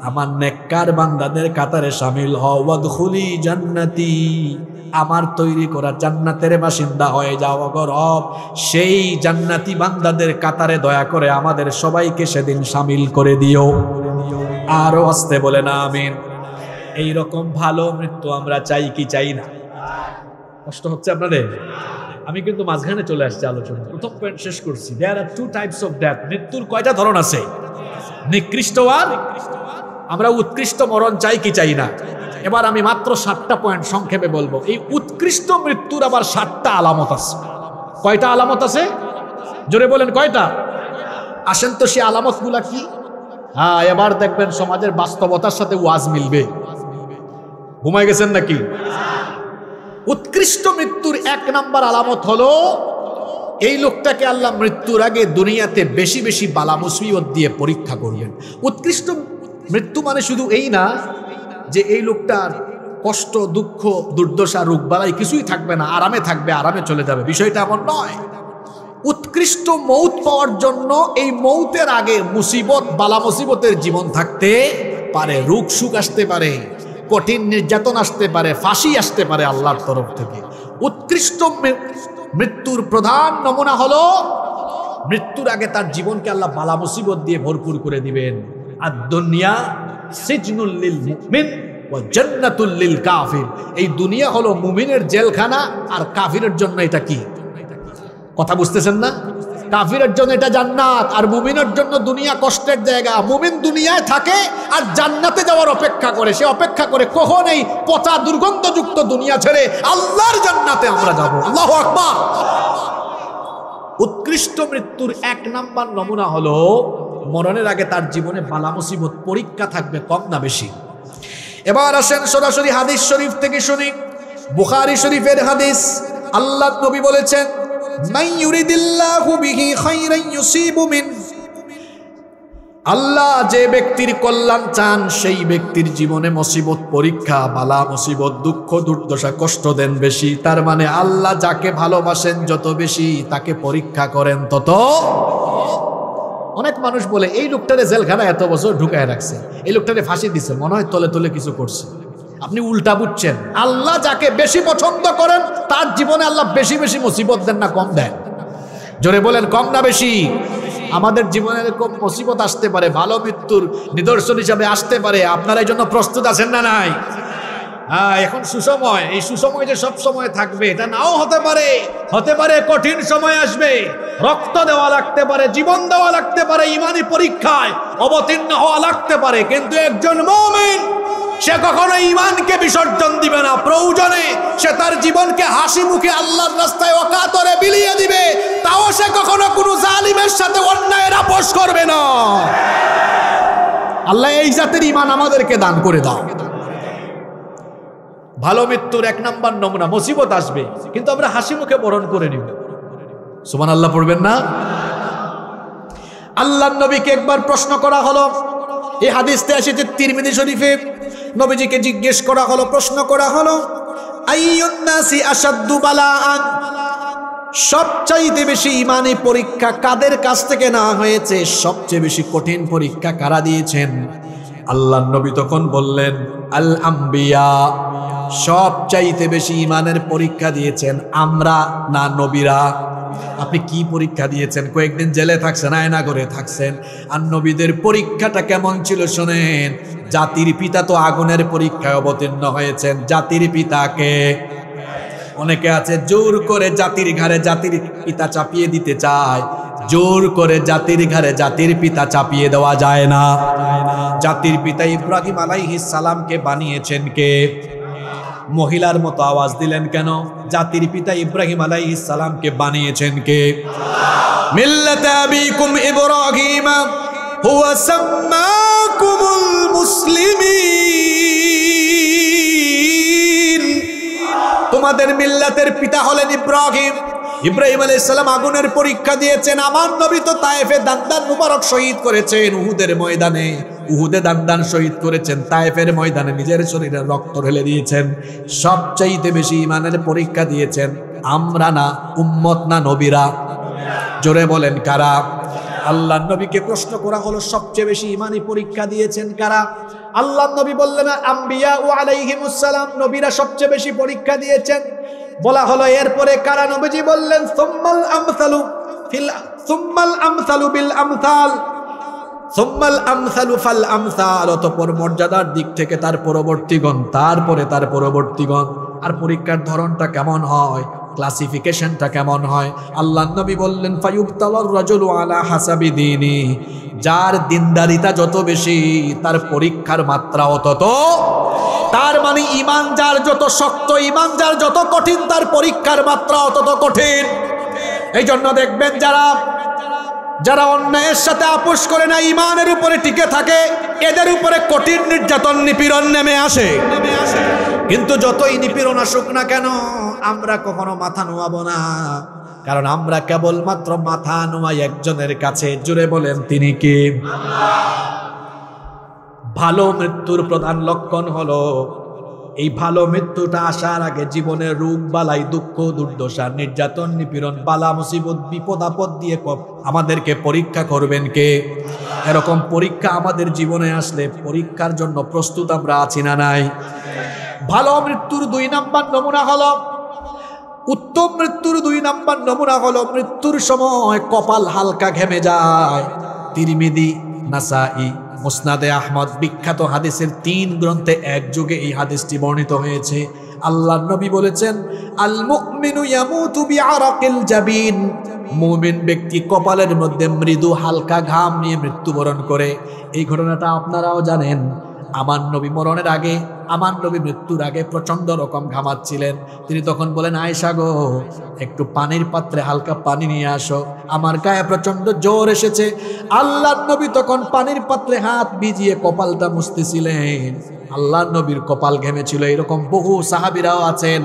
আমার নেককার বান্দাদের কাতারে শামিল হও। ওয়াদখুলি জান্নাতি, আমার তৈরি করা জান্নাতের বাসিন্দা হয়ে যাও। গো রব, সেই জান্নাতি বান্দাদের কাতারে দয়া করে আমাদের সবাইকে সেদিন শামিল করে দিও। আরো আসতে বলে না আমিন। এইরকম ভালো মৃত্যু আমরা চাই কি চাই না? কষ্ট হচ্ছে আপনাদের? আমি কিন্তু মাঝখানে চলে আসছি আলোচনা, প্রথম পয়েন্ট শেষ করছি। দেয়ার আর টু টাইপস অফ ডেথ। মৃত্যুর কয়টা ধরন আছে? নিকৃষ্ট আর আমরা উৎকৃষ্ট মরণ চাই কি চাই না? এবার আমি মাত্র 7টা পয়েন্ট সংক্ষেপে বলবো। এই উৎকৃষ্ট মৃত্যুর আবার 7টা আলামত আছে। কয়টা আলামত আছে? জোরে বলেন, কয়টা? আসেন তো সেই আলামতগুলা কি? হ্যাঁ, এবার দেখবেন সমাজের বাস্তবতার সাথে ওয়াজ মিলবে। ঘুমায় গেছেন নাকি? উৎকৃষ্ট মৃত্যুর 1 নাম্বার আলামত হলো, এই লোকটাকে আল্লাহ মৃত্যুর আগে দুনিয়াতে বেশি বেশি বালা মুসিবত দিয়ে পরীক্ষা করবেন। উৎকৃষ্ট মৃত্যু মানে শুধু এই না যে এই লোকটার কষ্ট, দুঃখ, দুর্দশা, রোগ বালাই কিছুই থাকবে না, আরামে থাকবে, আরামে চলে যাবে, বিষয়টা এমন নয়। উৎকৃষ্ট মৌত পাওয়ার জন্য এই মৌতের আগে মুসিবত বালা মুসিবতের জীবন থাকতে পারে, রোগ সুখ আসতে পারে, কঠিন নির্যাতন আসতে পারে, ফাঁসি আসতে পারে আল্লাহর তরফ থেকে। উৎকৃষ্ট মৃত্যুর প্রধান নমুনা হলো মৃত্যুর আগে তার জীবনকে আল্লাহ বালা মুসিবত দিয়ে ভরপুর করে দিবেন। আর দুনিয়া সিজনুল লিল মুমিন ওয়া জান্নাতুল লিল কাফির। এই দুনিয়া হলো মুমিনের জেলখানা, আর কাফিরের জন্য এটা কি? কথা বুঝতেছেন না? কাফিরের জন্য এটা জান্নাত, আর মুমিনের জন্য দুনিয়া কষ্টের জায়গা। মুমিন দুনিয়ায় থাকে আর জান্নাতে যাওয়ার অপেক্ষা করে, সে অপেক্ষা করে কখন এই পচা দুর্গন্ধযুক্ত দুনিয়া ছেড়ে আল্লাহর জান্নাতে আমরা যাব। আল্লাহু আকবার। উৎকৃষ্ট মৃত্যুর এক নাম্বার নমুনা হলো মরণের আগে তার জীবনে বালা মুসিবত পরীক্ষা থাকবে, কম না বেশি। এবার আসেন সরাসরি হাদিস শরীফ থেকে শুনি। বুখারী শরীফের হাদিস, আল্লাহ নবী বলেছেন, মান ইউরিদিল্লাহু বিহি খায়রান ইউসিবু মিন। আল্লাহ যে ব্যক্তির কল্যাণ চান সেই ব্যক্তির জীবনে মুসিবত পরীক্ষা বালা মুসিবত দুঃখ দুর্দশা কষ্ট দেন বেশি। তার মানে আল্লাহ যাকে ভালোবাসেন যত বেশি তাকে পরীক্ষা করেন তত। অনেক মানুষ বলে এই লোকটারে জেলখানা এত বছর ঢুকায় রাখছে, এই লোকটারে ফাঁসি দিছে, মনে হয় তলে তলে কিছু করছে। আপনি উল্টা বুঝছেন। আল্লাহ যাকে বেশি পছন্দ করেন তার জীবনে আল্লাহ বেশি বেশি মুসিবত দেন না কম দেন? জোরে বলেন, কম না বেশি? আমাদের জীবনে এরকম মুসিবত আসতে পারে, ভালো মৃত্যুর নিদর্শন হিসাবে আসতে পারে। আপনারা এই জন্য প্রস্তুত আছেন না নাই? হ্যাঁ, এখন সুসময়, এই সুসময় যে সব সময় থাকবে এটা নাও হতে পারে। হতে পারে কঠিন সময় আসবে, রক্ত দেওয়া লাগতে পারে, জীবন দেওয়া লাগতে পারে, ইমানি পরীক্ষায় অবতীর্ণ হওয়া লাগতে পারে। কিন্তু একজন মুমিন সে কখনো ঈমানকে বিসর্জন দিবে না। প্রয়োজনে সে তার জীবনকে হাসি মুখে আল্লাহর রাস্তায় অকাতরে বিলিয়ে দিবে, তাও সে কখনো কোনো জালিমের সাথে অন্যায়ের আপোষ করবে না। আল্লাহ এই জাতের ঈমান আমাদেরকে দান করে দাও। ভালো মৃত্যুর এক নাম্বার নমুনা, মুসিবত আসবে কিন্তু আমরা হাসি মুখে বরণ করে নিব। সুবহানাল্লাহ পড়বেন না? আল্লাহর নবীকে একবার প্রশ্ন করা হলো, এই হাদিসতে এসেছে তিরমিজি শরীফে। নবীজিকে জিজ্ঞেস করা হলো, প্রশ্ন করা হলো, আইয়ুন নাসি আশাদ্দু বালাআন, সবচাইতে বেশি ঈমানি পরীক্ষা কাদের কাছ থেকে না হয়েছে? সবচেয়ে বেশি কঠিন পরীক্ষা কারা দিয়েছেন? আল্লাহর নবী তখন বললেন, আল আম্বিয়া। সবচাইতে বেশি ঈমানের পরীক্ষা দিয়েছেন আমরা না নবীরা? আপনি কি পরীক্ষা দিয়েছেন? কয়েকদিন জেলে থাকছেন, আয়না করে থাকছেন। আর নবীদের পরীক্ষাটা কেমন ছিল শোনেন। জাতির পিতা তো আগুনের পরীক্ষায় অবতীর্ণ হয়েছেন। জাতির পিতাকে অনেকে আছে জোর করে জাতির ঘাড়ে জাতির পিতা চাপিয়ে দিতে চায়। জোর করে জাতির ঘাড়ে জাতির পিতা চাপিয়ে দেওয়া যায় না। জাতির পিতা ইব্রাহিম আলাইহিস সালামকে বানিয়েছেন কে? মহিলার মতো আওয়াজ দিলেন কেন? জাতির পিতা ইব্রাহিম আলাইহিস সালামকে বানিয়েছেন কে? মিল্লাতে আবিকুম ইব্রাহিম হুয়া সাম্মাকুমুল মুসলিমিন। তোমাদের মিল্লাতের পিতা হলেন ইব্রাহিম। ইব্রাহিম আলাইহিস সালাম আগুনের পরীক্ষা দিয়েছেন। আমার নবী তো তায়েফে দান্দান মুবারক শহীদ করেছেন, উহুদের ময়দানে। উহুদে দান্দান শহীদ করেছেন, তায়েফের ময়দানে নিজের শরীরের রক্ত ঢেলে দিয়েছেন। সবচাইতে বেশি ঈমানের পরীক্ষা দিয়েছেন আমরা না উম্মত না নবীরা? জোরে বলেন কারা? আল্লাহর নবীকে প্রশ্ন করা হলো, সবচেয়ে বেশি ঈমানি পরীক্ষা দিয়েছেন কারা? আল্লাহর নবী বললেন, আম্বিয়া ও আলাইহিমুস সালাম, নবীরা সবচেয়ে বেশি পরীক্ষা দিয়েছেন। বলা হলো এরপরে কারা? নবীজি বললেন, সুম্মাল আমসালু বিল আমসাল, সুম্মাল আমসালু ফাল আমসাল। অতঃপর মর্যাদার দিক থেকে তার পরবর্তীগণ, তারপরে তার পরবর্তীগণ। আর পরীক্ষার ধরনটা কেমন হয়, ক্লাসিফিকেশনটা কেমন হয়? আল্লাহর নবী বললেন, ফায়ুবতালার রাজুলু আলা হাসাবি দীনি। যার দিনদারিতা যত বেশি তার পরীক্ষার মাত্রাও তত। তার মানে ঈমান যার যত শক্ত, ঈমান যার যত কঠিন, তার পরীক্ষার মাত্রাও তত কঠিন। এই জন্য দেখবেন যারা অন্যায়ের সাথে আপোষ করে না, ঈমানের উপরে টিকে থাকে, এদের উপরে কঠিন নির্যাতন নিপীড়ন নেমে আসে। কিন্তু যতই নিপীড়ন আসুক না কেন, আমরা কখনো মাথা নোয়াবো না, কারণ আমরা কেবলমাত্র মাথা নোয়াই একজনের কাছে। জুড়ে বলেন তিনি কে? ভালো মৃত্যুর প্রধান লক্ষণ হলো এই ভালো মৃত্যুটা আসার আগে জীবনের রোগ বালাই দুঃখ দুর্দশা নির্যাতন নিপীড়ন বালা মুসিবত বিপদ আপদ দিয়ে আমাদেরকে পরীক্ষা করবেন কে? এরকম পরীক্ষা আমাদের জীবনে আসলে পরীক্ষার জন্য প্রস্তুত আমরা আছি না নাই? ভালো মৃত্যুর 2 নাম্বার নমুনা হলো, উত্তম মৃত্যুর 2 নাম্বার নমুনা হলো মৃত্যুর সময় কপাল হালকা ঘেমে যায়। তিরমিজি, নাসাই, মুসনাদে আহমদ বিখ্যাত হাদিসের 3 গ্রন্থে একযোগে এই হাদিসটি বর্ণিত হয়েছে। আল্লাহর নবী বলেছেন, আল মুমিনু ইয়ামুতু বিআরাকিল জাবিন, মুমিন ব্যক্তি কপালের মধ্যে মৃদু হালকা ঘাম নিয়ে মৃত্যুবরণ করে। এই ঘটনাটা আপনারাও জানেন। আমার নবী মরণের আগে, আমার নবী মৃত্যুর আগে প্রচন্ড রকম ঘামাচ্ছিলেন। তিনি তখন বলেন, আয়েশা গো, একটু পানির পাত্রে হালকা পানি নিয়ে আসো, আমার গায়ে প্রচন্ড জ্বর এসেছে। আল্লাহর নবী তখন পানির পাত্রে হাত ভিজিয়ে কপালটা মুছতেছিলেন। আল্লাহর নবীর কপাল ঘেমেছিল। এরকম বহু সাহাবীরাও আছেন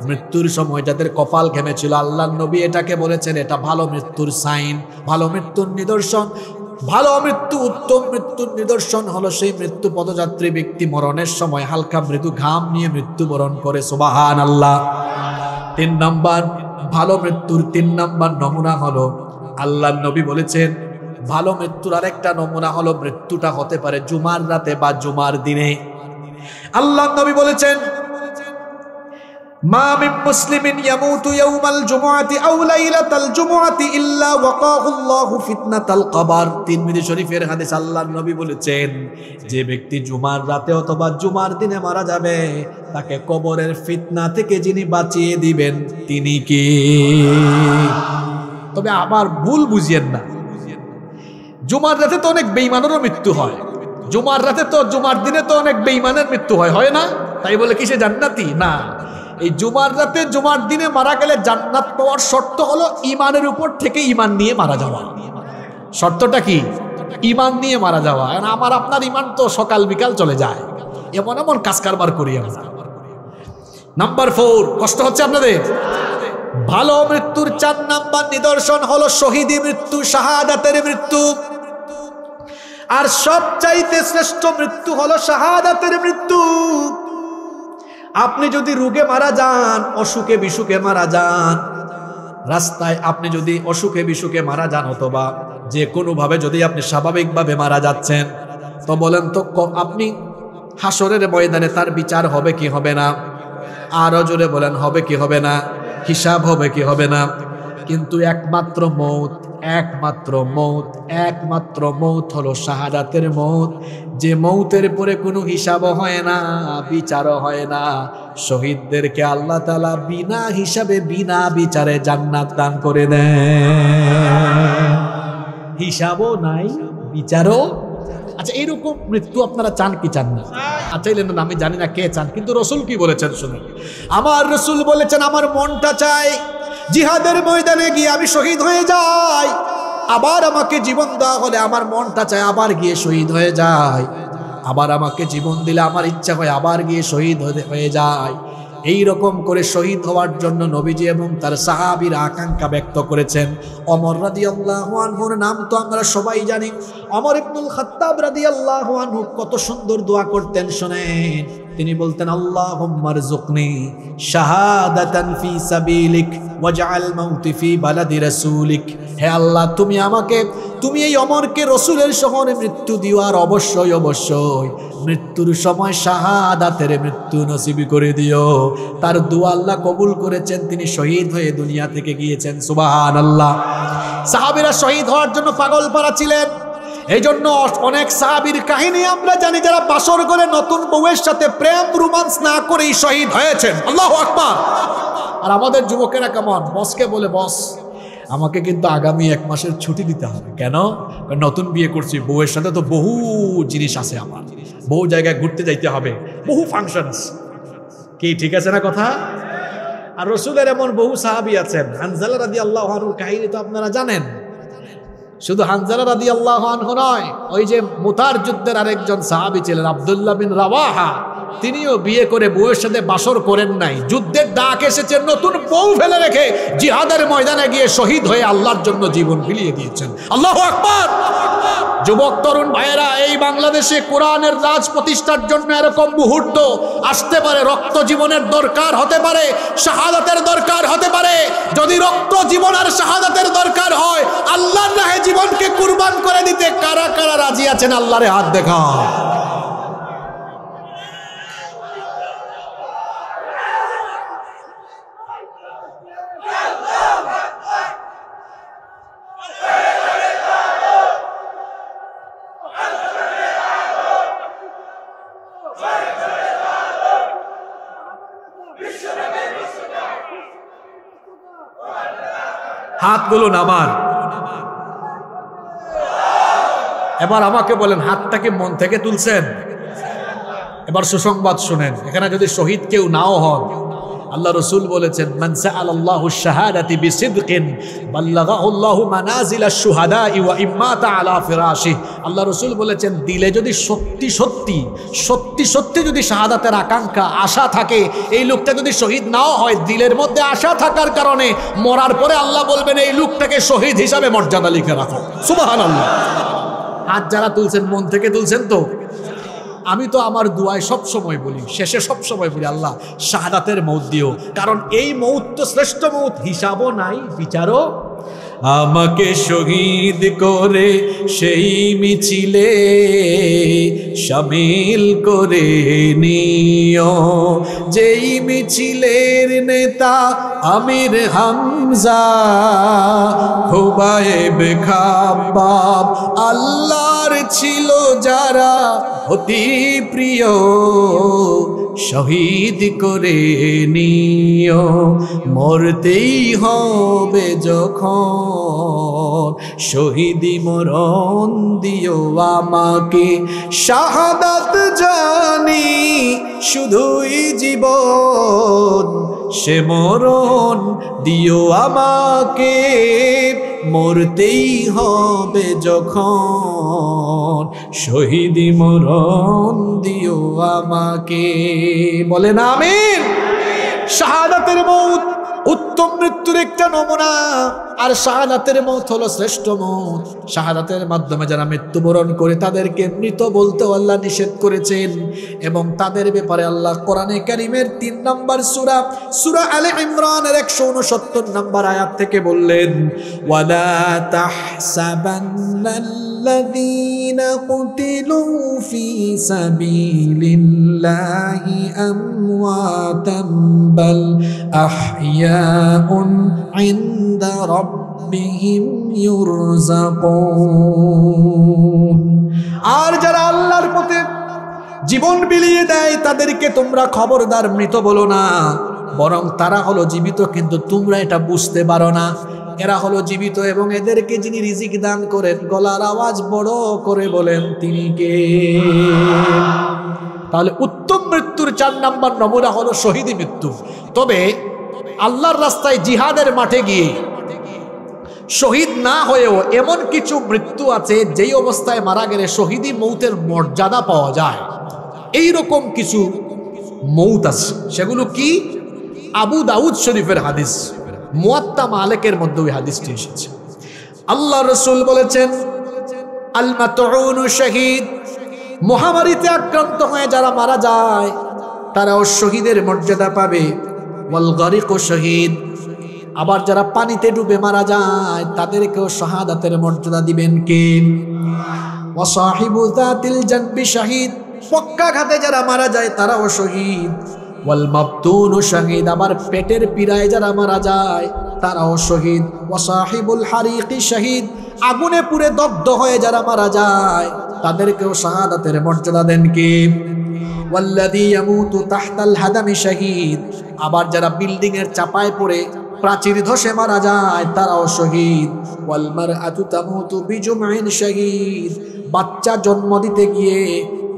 মৃত্যুর সময় যাদের কপাল ঘেমেছিল। আল্লাহর নবী এটাকে বলেছেন এটা ভালো মৃত্যুর সাইন, ভালো মৃত্যুর নিদর্শন। ভালো মৃত্যু, উত্তম মৃত্যুর নিদর্শন হলো সেই মৃত্যু পদযাত্রী ব্যক্তি মরণের সময় হালকা মৃদু ঘাম নিয়ে মৃত্যুবরণ করে। সুবহানাল্লাহ। 3 নাম্বার ভালো মৃত্যুর 3 নাম্বার নমুনা হলো, আল্লাহর নবী বলেছেন ভালো মৃত্যুর আরেকটা নমুনা হলো মৃত্যুটা হতে পারে জুমার রাতে বা জুমার দিনে। আল্লাহর নবী বলেছেন, মা মিন মুসলিমিন ইয়ামুতু ইয়াওমাল জুমআতি আও লাইলাতাল জুমআতি ইল্লা ওয়াকাহুল্লাহু ফিতনাতাল কবর। তিরমিজি শরীফের হাদিস। আল্লাহর নবী বলেছেন, যে ব্যক্তি জুমার রাতে অথবা জুমার দিনে মারা যাবে তাকে কবরের ফিতনা থেকে যিনি বাঁচিয়ে দিবেন তিনি কে? তবে আবার ভুল বুঝিয়েন না, জুমার রাতে তো অনেক বেঈমানেরও মৃত্যু হয়। জুমার রাতে তো, জুমার দিনে তো অনেক বেঈমানের মৃত্যু হয়, হয় না? তাই বলে কি সে জান্নাতি? না। এই জুমার রাতে জুমার দিনে মারা গেলে জান্নাত পাওয়ার শর্ত হলো ইমানের উপর থেকে ইমান নিয়ে মারা যাওয়া। শর্তটা কি? ইমান নিয়ে মারা যাওয়া। আমার আপনার ইমান তো সকাল বিকাল চলে যায়, এমন এমন কাজ কারবার করি আমরা। নাম্বার 4, কষ্ট হচ্ছে আপনাদের? ভালো মৃত্যুর 4 নাম্বার নিদর্শন হলো শহীদি মৃত্যু, শাহাদাতের মৃত্যু। আর সবচাইতে শ্রেষ্ঠ মৃত্যু হলো শাহাদাতের মৃত্যু। আপনি যদি রোগে মারা যান, অসুখে বিসুখে মারা যান, রাস্তায় আপনি যদি অসুখে বিসুখে মারা যান, অথবা যে কোনোভাবে যদি আপনি স্বাভাবিকভাবে মারা যাচ্ছেন, তো বলেন তো আপনি হাসরের ময়দানে তার বিচার হবে কি হবে না? আরো জোরে বলেন, হবে কি হবে না? হিসাব হবে কি হবে না? কিন্তু একমাত্র মৌত, একমাত্র মৌত, একমাত্র মৌত হলো শাহাদাতের মৌত, যে মৌতের পরে কোনো হিসাবও হয় না, বিচারও হয় না। শহীদদেরকে আল্লাহ তাআলা বিনা হিসাবে বিনা বিচারে জান্নাত দান করে দেন। হিসাবও নাই, বিচারও। আচ্ছা, এরকম মৃত্যু আপনারা চান কি চান না? আচ্ছা, আমি জানি না কে চান, কিন্তু রসুল কি বলেছেন শুনুন। আমার রসুল বলেছেন, আমার মনটা চায় জিহাদের ময়দানে গিয়ে আমি শহীদ হয়ে যাই, আবার আমাকে জীবন দেওয়া হলে আমার মনটা চায় আবার গিয়ে শহীদ হয়ে যায়, আবার আমাকে জীবন দিলে আমার ইচ্ছা হয় আবার গিয়ে শহীদ হয়ে যায়। এই রকম করে শহীদ হওয়ার জন্য নবীজি এবং তার সাহাবীরা আকাঙ্ক্ষা ব্যক্ত করেছেন। ওমর রাদিয়াল্লাহু আনহুর নাম তো আমরা সবাই জানি। ওমর ইবনুল খাত্তাব রাদিয়াল্লাহু আনহু কত সুন্দর দোয়া করতেন শুনেন। তিনি বলতেন, আল্লাহুম্মা রযুকনি শাহাদাতান ফি সাবিলিক ওয়াজআল মাউতি ফি বালাদি রাসূলিক। হে আল্লাহ, তুমি এই ওমরকে রাসূলের শহরে মৃত্যু দিও, আর অবশ্যই অবশ্যই মৃত্যুর সময় শাহাদাতের মৃত্যু নসিব করে দিও। তার দোয়া আল্লাহ কবুল করেছেন, তিনি শহীদ হয়ে দুনিয়া থেকে গিয়েছেন। সুবহানাল্লাহ। সাহাবীরা শহীদ হওয়ার জন্য পাগল পারা ছিলেন। এই জন্য অনেক সাহাবীর কাহিনী আমরা জানি, যারা বাসর করে নতুন বউয়ের সাথে প্রেম রোমান্স না করেই শহীদ হয়েছেন। আল্লাহু আকবার। আর আমাদের যুবকেরা কেমন, বসকে বলে, বস আমাকে কিন্তু আগামী 1 মাসের ছুটি দিতে হবে। কেন? নতুন বিয়ে করছি, বউয়ের সাথে তো বহু জিনিস আছে, আমার বহু জায়গায় ঘুরতে যাইতে হবে, বহু ফাংশনস। কি ঠিক আছে না কথা? আর রাসূলের এমন বহু সাহাবী আছেন। হানজালা রাদিয়াল্লাহু আনহুর কাহিনী তো আপনারা জানেন। শুধু হানজালা রাদিয়াল্লাহু আনহু নয়, ওই যে মুতার যুদ্ধের আরেকজন সাহাবী ছিলেন আব্দুল্লাহ বিন রাওয়াহা, তিনিও বিয়ে করে বউয়ের সাথে বাসর করেন নাই। যুদ্ধের ডাক এসেছে, নতুন বউ ফেলে রেখে জিহাদের ময়দানে গিয়ে শহীদ হয়ে আল্লাহর জন্য জীবন বিলিয়ে দিয়েছেন। আল্লাহু আকবার। যুবক তরুণ ভাইয়েরা, এই বাংলাদেশে কোরআনের রাজ প্রতিষ্ঠার জন্য এরকম মুহূর্ত আসতে পারে। রক্ত জীবনের দরকার হতে পারে, শাহাদাতের দরকার হতে পারে। যদি রক্ত জীবন আর শাহাদাতের দরকার হয়, আল্লাহর রাহে জীবনকে কুরবান করে দিতে কারা কারা রাজি আছেন? আল্লাহরে হাত দেখা। হাতগুলো নামান। এবার আমাকে বলেন, হাতটাকে মন থেকে তুলছেন? এবার সুসংবাদ শুনেন, এখানে যদি শহীদ কেউ নাও হন, আল্লাহ রাসূল বলেছেন, মান সাআলাল্লাহু শাহাদাতি বিসিদকিন বাল্লাগাহুল্লাহু মানাজিলাশ শুহাদাই ওয়া ইম্মাতা আলা ফিরাশি। আল্লাহ রাসূল বলেছেন, দিলে যদি সত্যি সত্যি যদি শাহাদাতের আকাঙ্ক্ষা, আশা থাকে, এই লোকটা যদি শহীদ নাও হয়, দিলের মধ্যে আশা থাকার কারণে মরার পরে আল্লাহ বলবেন, এই লোকটাকে শহীদ হিসাবে মর্যাদা লিখে রাখো। সুবহানাল্লাহ। হাত যারা তুলছেন, মন থেকে তুলছেন তো? আমি তো আমার দুয়ায় সব সময় বলি, শেষে সব সময় বলি, আল্লাহ শাহাদাতের মউত দিও, কারণ এই মউত তো শ্রেষ্ঠ মউত, হিসাবও নাই, বিচারও। আমাকে শহীদ করে সেই মিছিলে শামিল করে নিও, যেই মিছিলের নেতা আমির হামজা, হুবাইব খাব্বাব, আল্লাহর ছিল যারা অতি প্রিয়, শহীদ করে নিও। মরতেই হবে যখন, শহীদি মরণ দিও আমাকে, শাহাদাত জানি শুধুই জীবন, সে মরণ দিও আমাকে, মরতেই হবে যখন, শহীদি মরণ দিও আমাকে। বলেন আমিন। শাহাদাতের মউত উত্তম মৃত্যুর একটা নমুনা, আর শাহাদাতের মউত হলো শ্রেষ্ঠ মউত। শাহাদাতের মাধ্যমে যারা মৃত্যুবরণ করে তাদেরকে মৃত বলতে আল্লাহ নিষেধ করেছেন, এবং তাদের ব্যাপারে আল্লাহ কোরআনে কারীমের 3 নম্বর সূরা আলে ইমরানের 169 নম্বর আয়াত থেকে বললেন, ওয়ালা তাহসাবান্নাল্লাযীনা কুতিলু ফি সাবিলিল্লাহি আমওয়াতাম বাল আহইয়াউন ইনদা রাব্বিহিম ইউরযাকুন। আর যারা আল্লাহর পথে জীবন বিলিয়ে দেয় তাদেরকে তোমরা খবরদার মৃত বলো না, বরং তারা হলো জীবিত, কিন্তু তোমরা এটা বুঝতে পারো না। এরা হলো জীবিত, এবং এদেরকে যিনি রিজিক দান করেন, গলার আওয়াজ বড় করে বলেন, তিনি কে? তাহলে উত্তম মৃত্যুর 4 নম্বর নমুনা হলো শহীদি মৃত্যু। তবে আল্লাহর রাস্তায় জিহাদের মাঠে গিয়ে শহীদ না হয়েও এমন কিছু মৃত্যু আছে যেই অবস্থায় মারা গেলে শহীদি মৌতের মর্যাদা পাওয়া যায়। এই রকম কিছু মৌত আছে, সেগুলো কি? আবু দাউদ শরীফের হাদিস, মুয়াত্তা মালিকের মধ্যে ওই হাদিসটি এসেছে। আল্লাহ রাসূল বলেছেন, আল মাতউনু শহীদ, মহামারীতে আক্রান্ত হয়ে যারা মারা যায় তারাও শহীদের মর্যাদা পাবে। ওয়াল গারিকু শহীদ, আবার যারা পানিতে ডুবে মারা যায় তাদেরকেও শাহাদাতের মর্যাদা দিবেন কে? ওয়া সাহিবু যাতিল জানবি শহীদ, পক্ষাঘাতে যারা মারা যায় তারাও শহীদ। ওয়াল মাবতুনু শহীদ, আবার পেটের পীড়ায় যারা মারা যায় তারাও শহীদ। ওয়া সাহিবুল হারিকি শহীদ, আগুনে পুড়ে দগ্ধ হয়ে যারা মারা যায় তাদেরকেও শাহাদাতের মর্যাদা দেন কে? ওয়াল্লাযী ইয়ামুতু তাহতাল হাদামি শহীদ, আবার যারা বিল্ডিং এর চাপায় পড়ে প্রাচীর ধসে মারা যায় তারাও শহীদ। ওয়াল মারআতু তামুতু বিজুমইন শহীদ, বাচ্চা জন্ম দিতে গিয়ে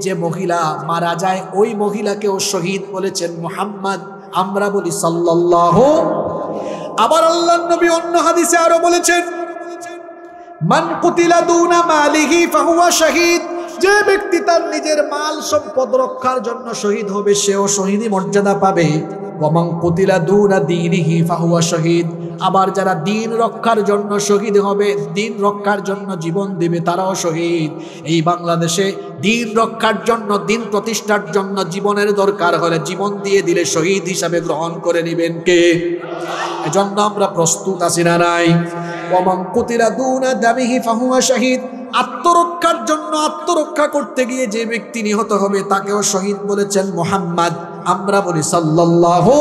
যে মহিলা মারা যায় ওই মহিলাকেও শহীদ বলেছেন মুহাম্মদ, আমরা বলি সাল্লাল্লাহু। আবার আল্লাহর নবী অন্য হাদিসে আরো বলেছেন, মান কুতিলা দুনা মালিহি ফাহুয়া শহীদ, যে ব্যক্তি তার নিজের মাল সম্পদ রক্ষার জন্য শহীদ হবে সেও শহীদি মর্যাদা পাবে। ওয়ামান কুতিলা দুনা দীনিহি ফাহুয়া শহীদ। আবার যারা দিন রক্ষার জন্য শহীদ হবে, দিন রক্ষার জন্য জীবন দিবে, তারাও শহীদ। এই বাংলাদেশে দিন রক্ষার জন্য, দিন প্রতিষ্ঠার জন্য জীবনের দরকার হলে জীবন দিয়ে দিলে শহীদ হিসাবে গ্রহণ করে নেবেন কে? এজন্য আমরা প্রস্তুত আছি না নাই? ওয়ামান কুতিলা দুনা দামিহি ফাহুয়া শহীদ। আত্মরক্ষার জন্য, আত্মরক্ষা করতে গিয়ে যে ব্যক্তি নিহত হবে তাকেও শহীদ বলেছেন মুহাম্মদ। আমরা বলি সাল্লাল্লাহু।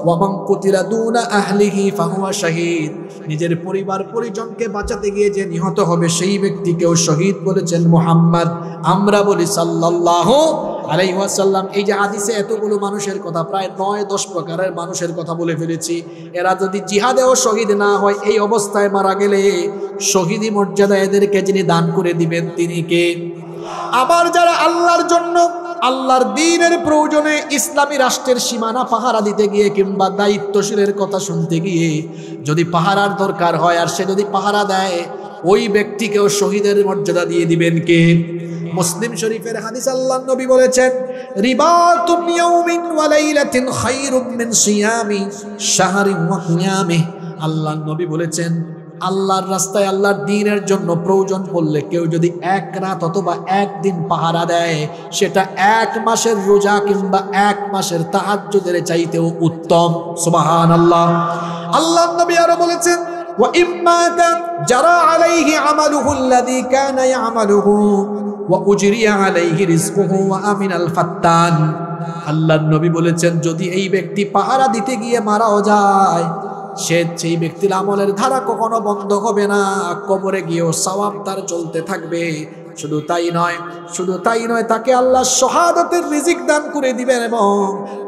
ওয়ামান কুতিলা দুনা আহলিহি ফাহুয়া শহীদ। নিজের পরিবার পরিজনকে বাঁচাতে গিয়ে যে নিহত হবে সেই ব্যক্তিকেও শহীদ বলেছেন মুহাম্মদ। আমরা বলি সাল্লাল্লাহু আলাইহি ওয়াসাল্লাম। এই যে হাদিসে এতগুলো মানুষের কথা, প্রায় 9-10 প্রকারের মানুষের কথা বলে ফেলেছি। এরা যদি জিহাদেও শহীদ না হয়, এই অবস্থায় মারা গেলে শহীদি মর্যাদা এদেরকে যিনি দান করে দিবেন তিনি কে? আবার যারা আল্লাহর জন্য, আল্লাহর দ্বীনের প্রয়োজনে ইসলামী রাষ্ট্রের সীমানা পাহারা দিতে গিয়ে কিংবা দায়িত্বশীলের কথা শুনতে গিয়ে যদি পাহারার দরকার হয় আর সে যদি পাহারা দেয়, ওই ব্যক্তিকেও শহীদের মর্যাদা দিয়ে দিবেন কে? মুসলিম শরীফের হাদিস, আল্লাহর নবী বলেছেন রিবাতুন ইয়াউমিন ওয়া লাইলাতিন খায়রুম মিন সিয়ামি শাহরিন ওয়া কিয়ামিহি। আল্লাহর নবী বলেছেন আল্লাহর রাস্তায়, আল্লাহর দ্বীনের জন্য প্রয়োজন পড়লে কেউ যদি এক রাত অথবা একদিন পাহারা দেয়, সেটা 1 মাসের রোজা কিংবা 1 মাসের তাহাজ্জুদের চাইতেও উত্তম। সুবহানাল্লাহ। আল্লাহর নবী আরো বলেছেন ওয়া ইম্মাতা জারা আলাইহি আমালুহু আল্লাযী কানা ইয়ামালুহু ওয়া উজরিয়া আলাইহি রিজকুহু ওয়া আমিনাল ফাত্তান। আল্লাহর নবী বলেছেন যদি এই ব্যক্তি পাহারা দিতে গিয়ে মারাও যায়, সেই ব্যক্তির আমলের ধারা কখনো বন্ধ হবে না, কবরে গিয়েও সওয়াব তার চলতে থাকবে। শুধু তাই নয়, তাকে আল্লাহ শাহাদাতের রিজিক দান করে দিবেন এবং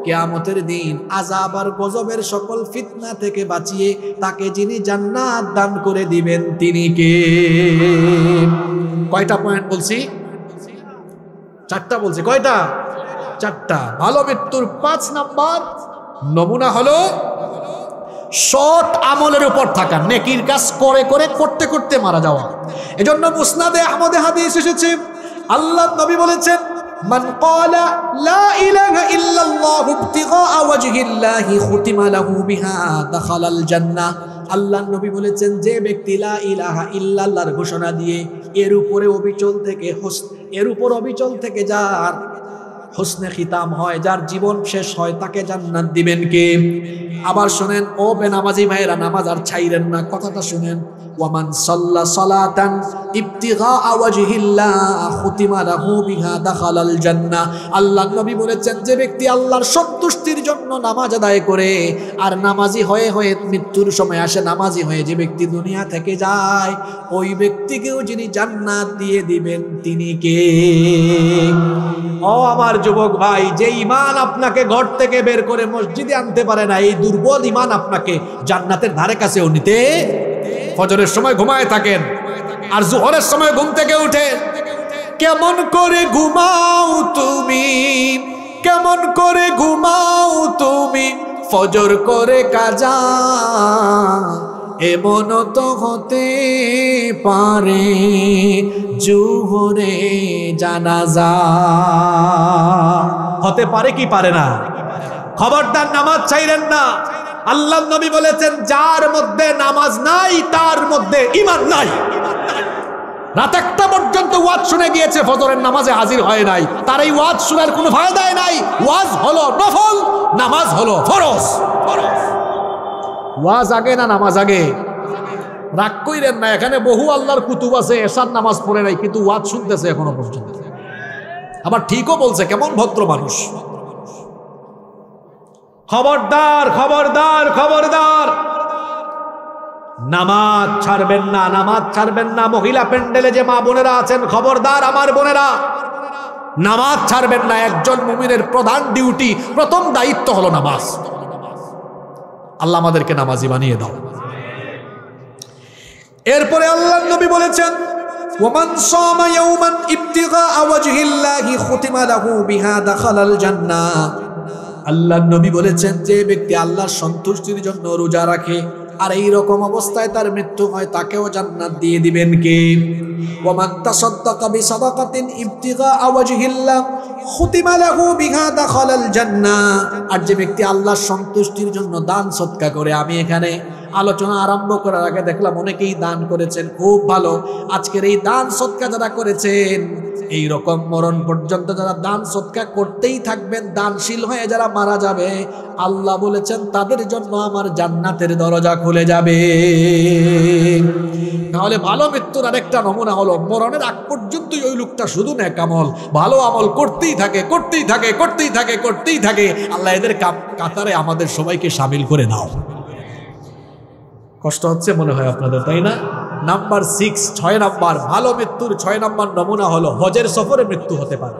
কিয়ামতের দিন আযাব আর গজবের সকল ফিতনা থেকে বাঁচিয়ে তাকে যিনি জান্নাত দান করে দিবেন তিনি কে? কয়টা পয়েন্ট বলছি? 4টা বলছি। কয়টা? 4টা। ভালো মৃত্যুর 5 নাম্বার নমুনা হলো সৎ আমলের উপর থাকা, নেকির কাজ করতে করতে মারা যাওয়া। এজন্য মুসনাদে আহমদে হাদিস এসেছে, আল্লাহর নবী বলেছেন মান ক্বালা লা ইলাহা ইল্লাল্লাহু ইবতিগা ওয়াজহিল্লাহি খুতিমা লাহু বিহা দাখালাল জান্নাহ। আল্লাহর নবী বলেছেন যে ব্যক্তি লা ইলাহা ইল্লাল্লাহর ঘোষণা দিয়ে এর উপর অবিচল থেকে যার হুসনে খিতাম হয়, যার জীবন শেষ হয়, তাকে জান্নাত দিবেন কে? আবার শুনেন ও বেনামাজি ভাইরা, নামাজ আর ছাইরেন না, কথাটা শুনেন। ওয়ামান সাল্লা সালাতান ইবতিগা ওয়াজহিল্লাহ খুতিমা লাহু বিহা দাখালাল জান্নাহ। আল্লাহর নবী বলেছেন যে ব্যক্তি আল্লাহর সন্তুষ্টির জন্য নামাজ আদায় করে আর নামাজি হয়ে মৃত্যুর সময় আসে নামাজি হয়ে যে ব্যক্তি দুনিয়া থেকে যায়, ওই ব্যক্তিকেও যিনি জান্নাত দিয়ে দিবেন তিনি কে? ও আমার যুবক ভাই, যে ঈমান আপনাকে ঘর থেকে বের করে মসজিদে আনতে পারে না, এই দুর্বল ঈমান আপনাকে জান্নাতের ধারে কাছেও নিতে। ফজরের সময় ঘুমায় থাকেন আর জোহরের সময় ঘুম থেকে উঠে কেমন করে ঘুমাও তুমি, কেমন করে ঘুমাও তুমি, ফজর করে কাজা এমন তো হতে পারে জোহরে জানাজা। হতে পারে কি পারে না? খবরদার নামাজ ছাইরেন না। আল্লাহর নবী বলেছেন যার মধ্যে নামাজ নাই তার মধ্যে ঈমান নাই। রাত 1টা পর্যন্ত ওয়াজ শুনে গিয়েছে, ফজরের নামাজে হাজির হয় নাই, তার এই ওয়াজ শোনার কোনো ফায়দাই নাই। ওয়াজ হলো নফল, নামাজ হলো ফরজ। ওয়াজ আগে না নামাজ আগে? রাগ কইরেন না, এখানে বহু আল্লাহর কুতুব আছে এশার নামাজ পড়ে নাই কিন্তু ওয়াজ শুনতেছে এখনো পর্যন্ত। আবার ঠিকও বলছে, কেমন ভদ্র মানুষ। খবরদার খবরদার খবরদার, নামাজ ছাড়বেন না, নামাজ ছাড়বেন না। মহিলা প্যান্ডেলে যে মা বোনেরা আছেন, খবরদার আমার বোনেরা, নামাজ ছাড়বেন না। একজন মুমিনের প্রধান ডিউটি, প্রথম দায়িত্ব হলো নামাজ। আল্লাহ আমাদেরকে নামাজি বানিয়ে দাও। এরপরে আল্লাহর নবী বলেছেন ওয়ামান সামা ইয়াওমান ইবতিগা ওয়াজহিল্লাহি খুতিমা লাহু বিহা দাখালাল জান্নাহ। আল্লাহর নবী বলেছেন যে ব্যক্তি আল্লাহর সন্তুষ্টির জন্য রোজা রাখে আর এই রকম অবস্থায় তার মৃত্যু হয়, তাকেও জান্নাত দিয়ে দিবেন কে? ওয়া মান তাসাদদাকা বিসাদাকাতিন ইবতিগাআ ওয়াজহিল্লাহ খুতিমা লাহু বিহা দাখালাল জান্নাহ। আর যে ব্যক্তি আল্লাহর সন্তুষ্টির জন্য দান সদকা করে, আমি এখানে আলোচনা আরম্ভ করার আগে দেখলাম অনেকেই দান করেছেন, খুব ভালো। আজকের এই দান সদকা যারা করেছেন, এই রকম মরণ পর্যন্ত যারা দান সদকা করতেই থাকবেন, দানশীল হয়ে যারা মারা যাবে, আল্লাহ বলেছেন তাদের জন্য আমার জান্নাতের দরজা খুলে যাবে। তাহলে ভালো মৃত্যুর আরেকটা নমুনা হলো মরণের আগ পর্যন্ত ওই লোকটা শুধু নেক আমল, ভালো আমল করতেই থাকে, করতেই থাকে, করতেই থাকে, করতেই থাকে। আল্লাহ এদের কাতারে আমাদের সবাইকে শামিল করে নাও। কষ্ট হচ্ছে মনে হয় আপনাদের, তাই না? নাম্বার 6, 6 নাম্বার ভালো মৃত্যুর 6 নাম্বার নমুনা হলো হজের সফরে মৃত্যু হতে পারে।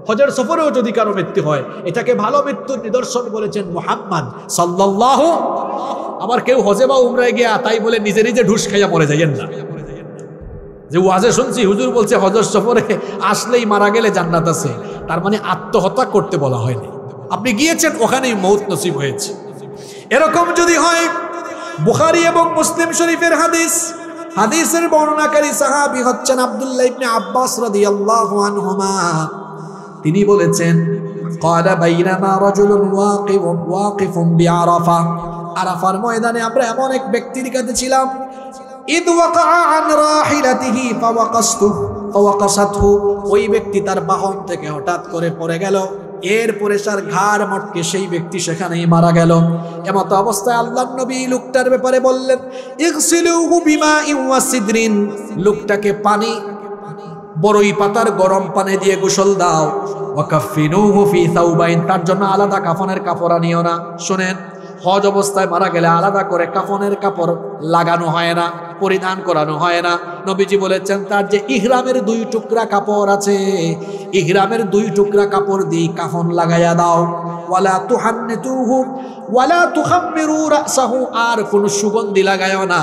হজের সফরেও যদি কারো মৃত্যু হয়, এটাকে ভালো মৃত্যুর নিদর্শন বলেছেন মুহাম্মদ সাল্লাল্লাহু। আবার কেউ হজে বা উমরায় গিয়া তাই বলে নিজে নিজে ঢুস খাইয়া মরে যাইয়েন না। যে ওয়াজে শুনছি হুজুর বলছে হজের সফরে আসলেই মারা গেলে জান্নাত আছে, তার মানে আত্মহত্যা করতে বলা হয়নি। আপনি গিয়েছেন, ওখানেই মৌত নসিব হয়েছে। এরকম যদি হয়, বুখারী এবং মুসলিম শরীফের হাদিস, হাদিসের বর্ণনাকারী সাহাবী হচ্ছেন আব্দুল্লাহ ইবনে আব্বাস রাদিয়াল্লাহু আনহুমা। তিনি বলেছেন, ক্বালা বাইনামা রাজুলুন ওয়াকিফুন বিআরাফা। আরাফার ময়দানে আমরা এমন এক ব্যক্তির কাছে ছিলাম, ইদ ওয়াকা আন রাহিলাতিহি ফাওয়াকাসাতহু। ওই ব্যক্তি তার বাহন থেকে হঠাৎ করে পড়ে গেল, এরপরে তার ঘাড় মটকে সেই ব্যক্তি সেখানেই মারা গেল। এমত অবস্থায় আল্লাহর নবী লোকটার ব্যাপারে বললেন, ইগসিলুহু বিমাইন ওয়া সিদরিন। লোকটাকে পানি, বড়ই পাতার গরম পানি দিয়ে গোসল দাও। ওয়া কাফিনুহু ফি সাওবাইন। তার জন্য আলাদা কাফনের কাপড় আনিও না। শুনেন, হজ অবস্থায় মারা গেলে আলাদা করে কাফনের কাপড় লাগানো হয় না, পরিধান করানো হয় না। নবীজি বলেছেন তার যে ইহরামের 2 টুকরা কাপড় আছে, ইহরামের 2 টুকরা কাপড় দিয়ে কাফন লাগাইয়া দাও। ওয়ালা তুহান্নিতুহু ওয়ালা তুখাম্মিরু রাসাহু। আর কোনো সুগন্ধি লাগায়ও না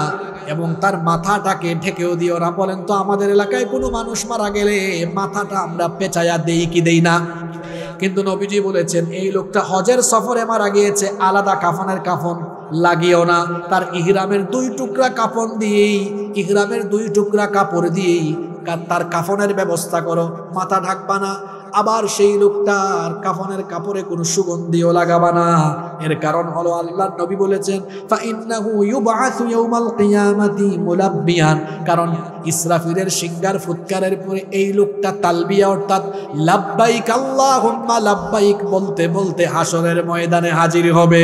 এবং তার মাথাটাকে ঢেকেও দিও না। বলেন তো আমাদের এলাকায় কোনো মানুষ মারা গেলে মাথাটা আমরা পেঁচাইয়া দেই কি দেই না? কিন্তু নবীজি বলেছেন এই লোকটা হজের সফরে মারা গিয়েছে, আলাদা কাফনের কাফন লাগিও না। তার ইহরামের 2 টুকরা কাফন দিয়েই, ইহরামের 2 টুকরা কাপড় দিয়েই তার কাফনের ব্যবস্থা করো, মাথা ঢাকবা না। আবার সেই লোকটার কাফনের কাপড়ে কোনো সুগন্ধিও লাগাবা না। এর কারণ হলো আল্লাহর নবী বলেছেন, ফাইন্নাহু ইউবআসু ইয়াউমাল কিয়ামাতি মুলাব্বিয়ান। কারণ ইসরাফিলের সিঙ্গার ফুৎকারের পরে এই লোকটা তালবিয়া অর্থাৎ লাব্বাইক আল্লাহুম্মা লাব্বাইক বলতে বলতে হাসরের ময়দানে হাজির হবে।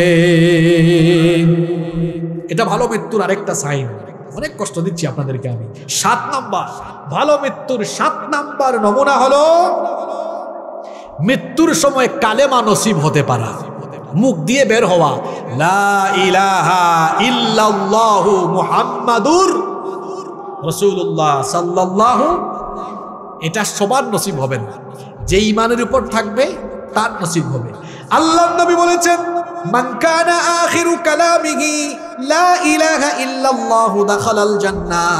এটা ভালো মৃত্যুর আরেকটা সাইন। অনেক কষ্ট দিচ্ছি আপনাদেরকে আমি। 7 নাম্বার ভালো মৃত্যুর 7 নাম্বার নমুনা হলো মৃত্যুর সময় কালেমা নসিব হতে পারা, মুখ দিয়ে বের হওয়া, লা ইলাহা ইল্লাল্লাহু মুহাম্মাদুর রাসূলুল্লাহ সাল্লাল্লাহু। এটা সবার নসিব হবে না, যে ঈমানের উপর থাকবে তার নসিব হবে। আল্লাহর নবী বলেছেন, মান কানা আখিরু কালামিহি লা ইলাহা ইল্লাল্লাহু দাখালাল জান্নাহ।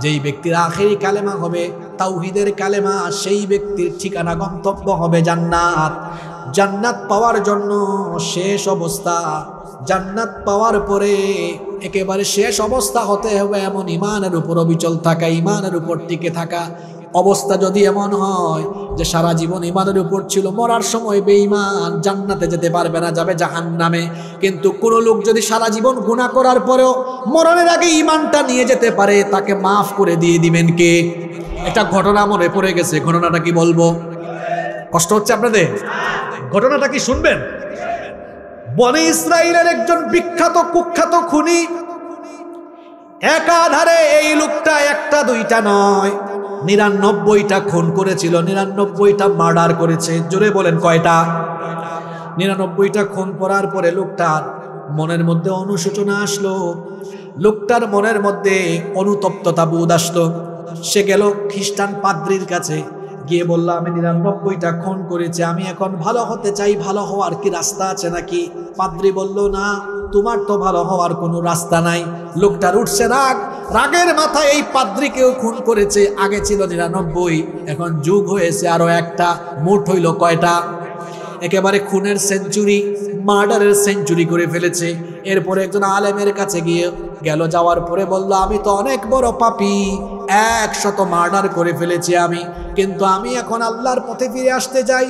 যেই ব্যক্তির আখেরি কালেমা হবে তাওহীদের কালেমা, সেই ব্যক্তির ঠিকানা গন্তব্য হবে জান্নাত। জান্নাত পাওয়ার জন্য শেষ অবস্থা, জান্নাত পাওয়ার পরে একেবারে শেষ অবস্থা হতে হবে এমন ঈমানের উপর অবিচল থাকা, ঈমানের উপর টিকে থাকা। অবস্থা যদি এমন হয় যে সারা জীবন ঈমানের উপর ছিল, মরার সময় বেঈমান, জান্নাতে যেতে পারবে না, যাবে জাহান্নামে। কিন্তু কোন লোক যদি সারা জীবন গুনাহ করার পরেও মরণের আগে ঈমানটা নিয়ে যেতে পারে, তাকে মাফ করে দিয়ে দিবেন কে? একটা ঘটনা মনে পড়ে গেছে, ঘটনাটা কি বলবো? কষ্ট হচ্ছে আপনাদের? ঘটনাটা কি শুনবেন? বনি ইসরাইলের একজন বিখ্যাত কুখ্যাত খুনি, একাধারে এই লোকটা একটা দুইটা নয়, 99টা খুন করেছিল, 99টা মার্ডার করেছে। জোরে বলেন কয়টা? 99টা খুন করার পরে লোকটার মনের মধ্যে অনুশোচনা আসলো, লোকটার মনের মধ্যে অনুতপ্ততা বোধ আসলো। সে গেল খ্রিস্টান পাদ্রীর কাছে, গিয়ে বলল, আমি 99টা খুন করেছি, আমি এখন ভালো হতে চাই, ভালো হওয়ার কি রাস্তা আছে নাকি? পাদ্রী বলল, না, তোমার তো ভালো হওয়ার কোনো রাস্তা নাই। লোকটার উঠছে রাগ, রাগের মাথায় এই পাদ্রীকেও খুন করেছে। আগে ছিল 99, এখন যুগ হয়েছে আরো একটা, মোট হইল কয়টা? একেবারে খুনের সেঞ্চুরি, মার্ডারের সেঞ্চুরি করে ফেলেছে। এরপরে একজন আলেমের কাছে গেল, যাওয়ার পরে বলল, আমি তো অনেক বড় পাপী, 100 মার্ডার করে ফেলেছি আমি, কিন্তু আমি এখন আল্লাহর পথে ফিরে আসতে চাই,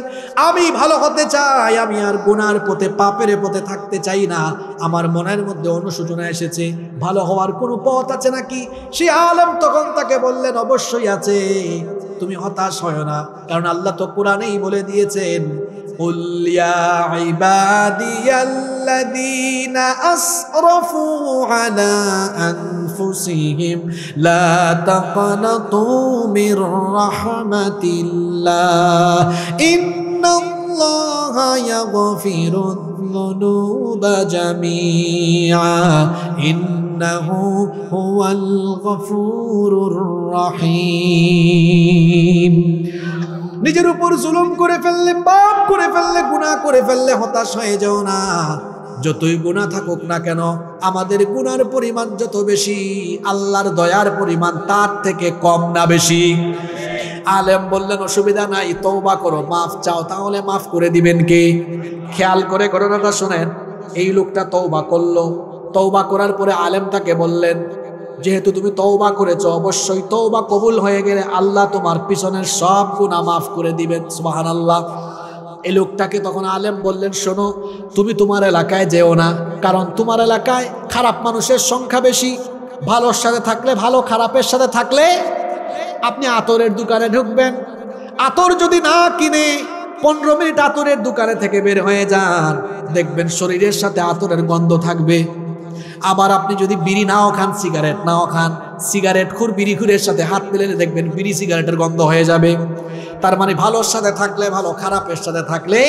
আমি ভালো হতে চাই, আমি আর গুনার পথে পাপের পথে থাকতে চাই না। আমার মনের মধ্যে অনুশোচনা এসেছে, ভালো হওয়ার কোনো পথ আছে নাকি? সে আলেম তখন তাকে বললেন, অবশ্যই আছে, তুমি হতাশ হয় না, কারণ আল্লাহ তো কোরআনেই বলে দিয়েছেন, قل يا عبادي الذين أسرفوا على أنفسهم لا تقنطوا من رحمة الله إن الله يغفر الذنوب جميعا إنه هو الغفور الرحيم। নিজের উপর জুলুম করে ফেললে, পাপ করে ফেললে, গুনাহ করে ফেললে হতাশ হয়ে যাও না। যতই গুনাহ থাকুক না কেন, আমাদের গুনার পরিমাণ যত বেশি, আল্লাহর দয়ার পরিমাণ তার থেকে কম না বেশি? আলেম বললেন, অসুবিধা নাই, তওবা করো, মাফ চাও, তাহলে মাফ করে দিবেন কে? খেয়াল করে ঘটনাটা শোনেন। এই লোকটা তওবা করলো, তওবা করার পরে আলেম তাকে বললেন, যেহেতু তুমি তওবা করেছো, অবশ্যই তওবা কবুল হয়ে গেলে আল্লাহ তোমার পিছনের সব গুনাহ মাফ করে দিবেন। সুবহানাল্লাহ। এই লোকটাকে তখন আলেম বললেন, শোনো, তুমি তোমার এলাকায় যেও না, কারণ তোমার এলাকায় খারাপ মানুষের সংখ্যা বেশি। ভালোর সাথে থাকলে ভালো, খারাপের সাথে থাকলে আপনি আতরের দোকানে ঢুকবেন, আতর যদি না কিনে 15 মিনিট আতরের দোকানে থেকে বের হয়ে যান, দেখবেন শরীরের সাথে আতরের গন্ধ থাকবে। আবার আপনি যদি বিড়ি নাও খান, সিগারেট নাও খান, সিগারেট খুর বিড়ি খুরের সাথে হাত মিলালে দেখবেন বিড়ি সিগারেটের গন্ধ হয়ে যাবে। তার মানে ভালোর সাথে থাকলে ভালো, খারাপের সাথে থাকলে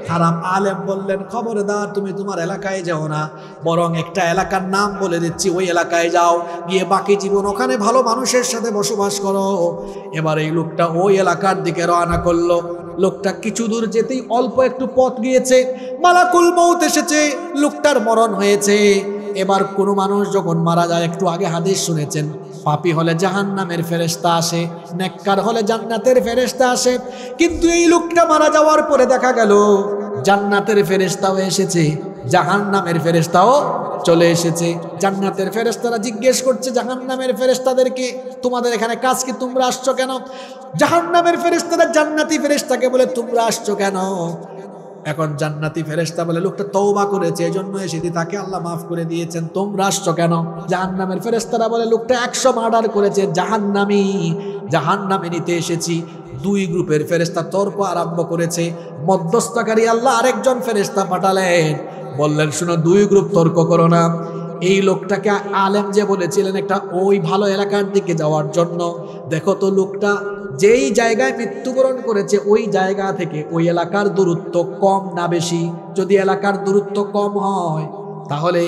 খারাপ। আলেম বললেন, খবরদার, তুমি তোমার এলাকায় যাও না, বরং একটা এলাকার নাম বলে দিচ্ছি, ওই এলাকায় যাও, গিয়ে বাকি জীবন ওখানে ভালো মানুষের সাথে বসবাস করো। এবার এই লোকটা ওই এলাকার দিকে রওনা করলো। লোকটা কিছু দূর যেতেই অল্প একটু পথ গিয়েছে, মালাকুল মউত এসেছে, লোকটার মরণ হয়েছে। এবার কোনো মানুষ যখন মারা যায়, একটু আগে হাদিস শুনেছেন, পাপী হলে জাহান্নামের ফেরেশতা আসে, নেককার হলে জান্নাতের ফেরেশতা আসে। কিন্তু এই লোকটা মারা যাওয়ার পরে দেখা গেল জান্নাতের ফেরেশতাও এসেছে, জাহান্নামের ফেরেশতাও চলে এসেছে। জান্নাতের ফেরেশতারা জিজ্ঞেস করছে জাহান্নামের ফেরেশতাদেরকে, তোমাদের এখানে কাজ কি, তোমরা আসছো কেন? জাহান্নামের ফেরেশতারা জান্নাতি ফেরেশতাকে বলে, তোমরা আসছো কেন? এখন জান্নাতি ফেরেশতা বলে, লোকটা তওবা করেছে, এজন্য এসেছি, তাকে আল্লাহ মাফ করে দিয়েছেন, তোমরা আসছো কেন? জাহান্নামের ফেরেশতারা বলে, লোকটা 100 মার্ডার করেছে, জাহান্নামে নিতে এসেছি। দুই গ্রুপের ফেরেশতা তর্ক আরম্ভ করেছে। মধ্যস্থকারী আল্লাহ আরেকজন ফেরেশতা পাঠালেন, বললেন, শুনো, দুই গ্রুপ তর্ক করো না। এই লোকটাকে আলেম যে বলেছিলেন একটা ওই ভালো এলাকার দিকে যাওয়ার জন্য, দেখো তো লোকটা যেই জায়গায় মৃত্যুবরণ করেছে ওই জায়গা থেকে ওই এলাকার দূরত্ব কম না বেশি? যদি এলাকার দূরত্ব কম হয়, তাহলে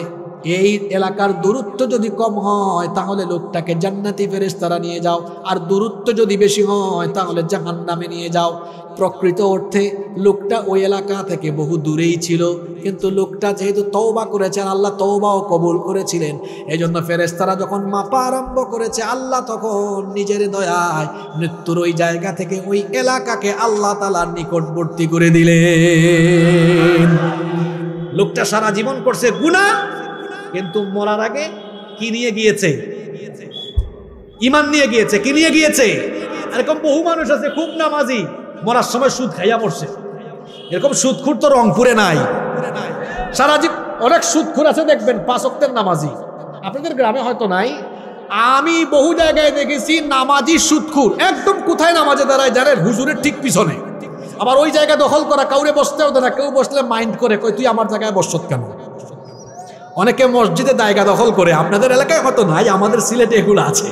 এই এলাকার দূরত্ব যদি কম হয়, তাহলে লোকটাকে জান্নাতি ফেরেশতারা নিয়ে যাও, আর দূরত্ব যদি বেশি হয়, তাহলে জাহান্নামে নিয়ে যাও। প্রকৃত অর্থে লোকটা ওই এলাকা থেকে বহু দূরেই ছিল, কিন্তু লোকটা যেহেতু তওবা করেছেন, আল্লাহ তওবাও কবুল করেছিলেন, এই জন্য ফেরেশতারা যখন মাপা আরম্ভ করেছে, আল্লাহ তখন নিজের দয়ায় মৃত্যুর ওই জায়গা থেকে ওই এলাকাকে আল্লাহ তাআলার নিকটবর্তী করে দিলেন। লোকটা সারা জীবন করছে গুনাহ, কিন্তু মরার আগে কি নিয়ে গিয়েছে? ঈমান নিয়ে গিয়েছে। কি নিয়ে গিয়েছে? এরকম বহু মানুষ আছে খুব নামাজি, মরার সময় সুদ খাইয়া মরছে। এরকম সুদখোর তো রংপুরে নাই, সারা জীবন অনেক সুদখোর আছে, দেখবেন 5 ওয়াক্তের নামাজি, আপনাদের গ্রামে হয়তো নাই। আমি বহু জায়গায় দেখেছি নামাজি সুদখোর, একদম কোথায় নামাজে দাঁড়ায় জানেন? হুজুরের ঠিক পিছনে। আবার ওই জায়গা দখল করা, কাউরে বসতেও দেয় না, কেউ বসলে মাইন্ড করে, কই তুই আমার জায়গায় বসছত কেন? অনেকে মসজিদে জায়গা দখল করে, আপনাদের এলাকায় হয়তো নাই, আমাদের সিলেটে এগুলো আছে,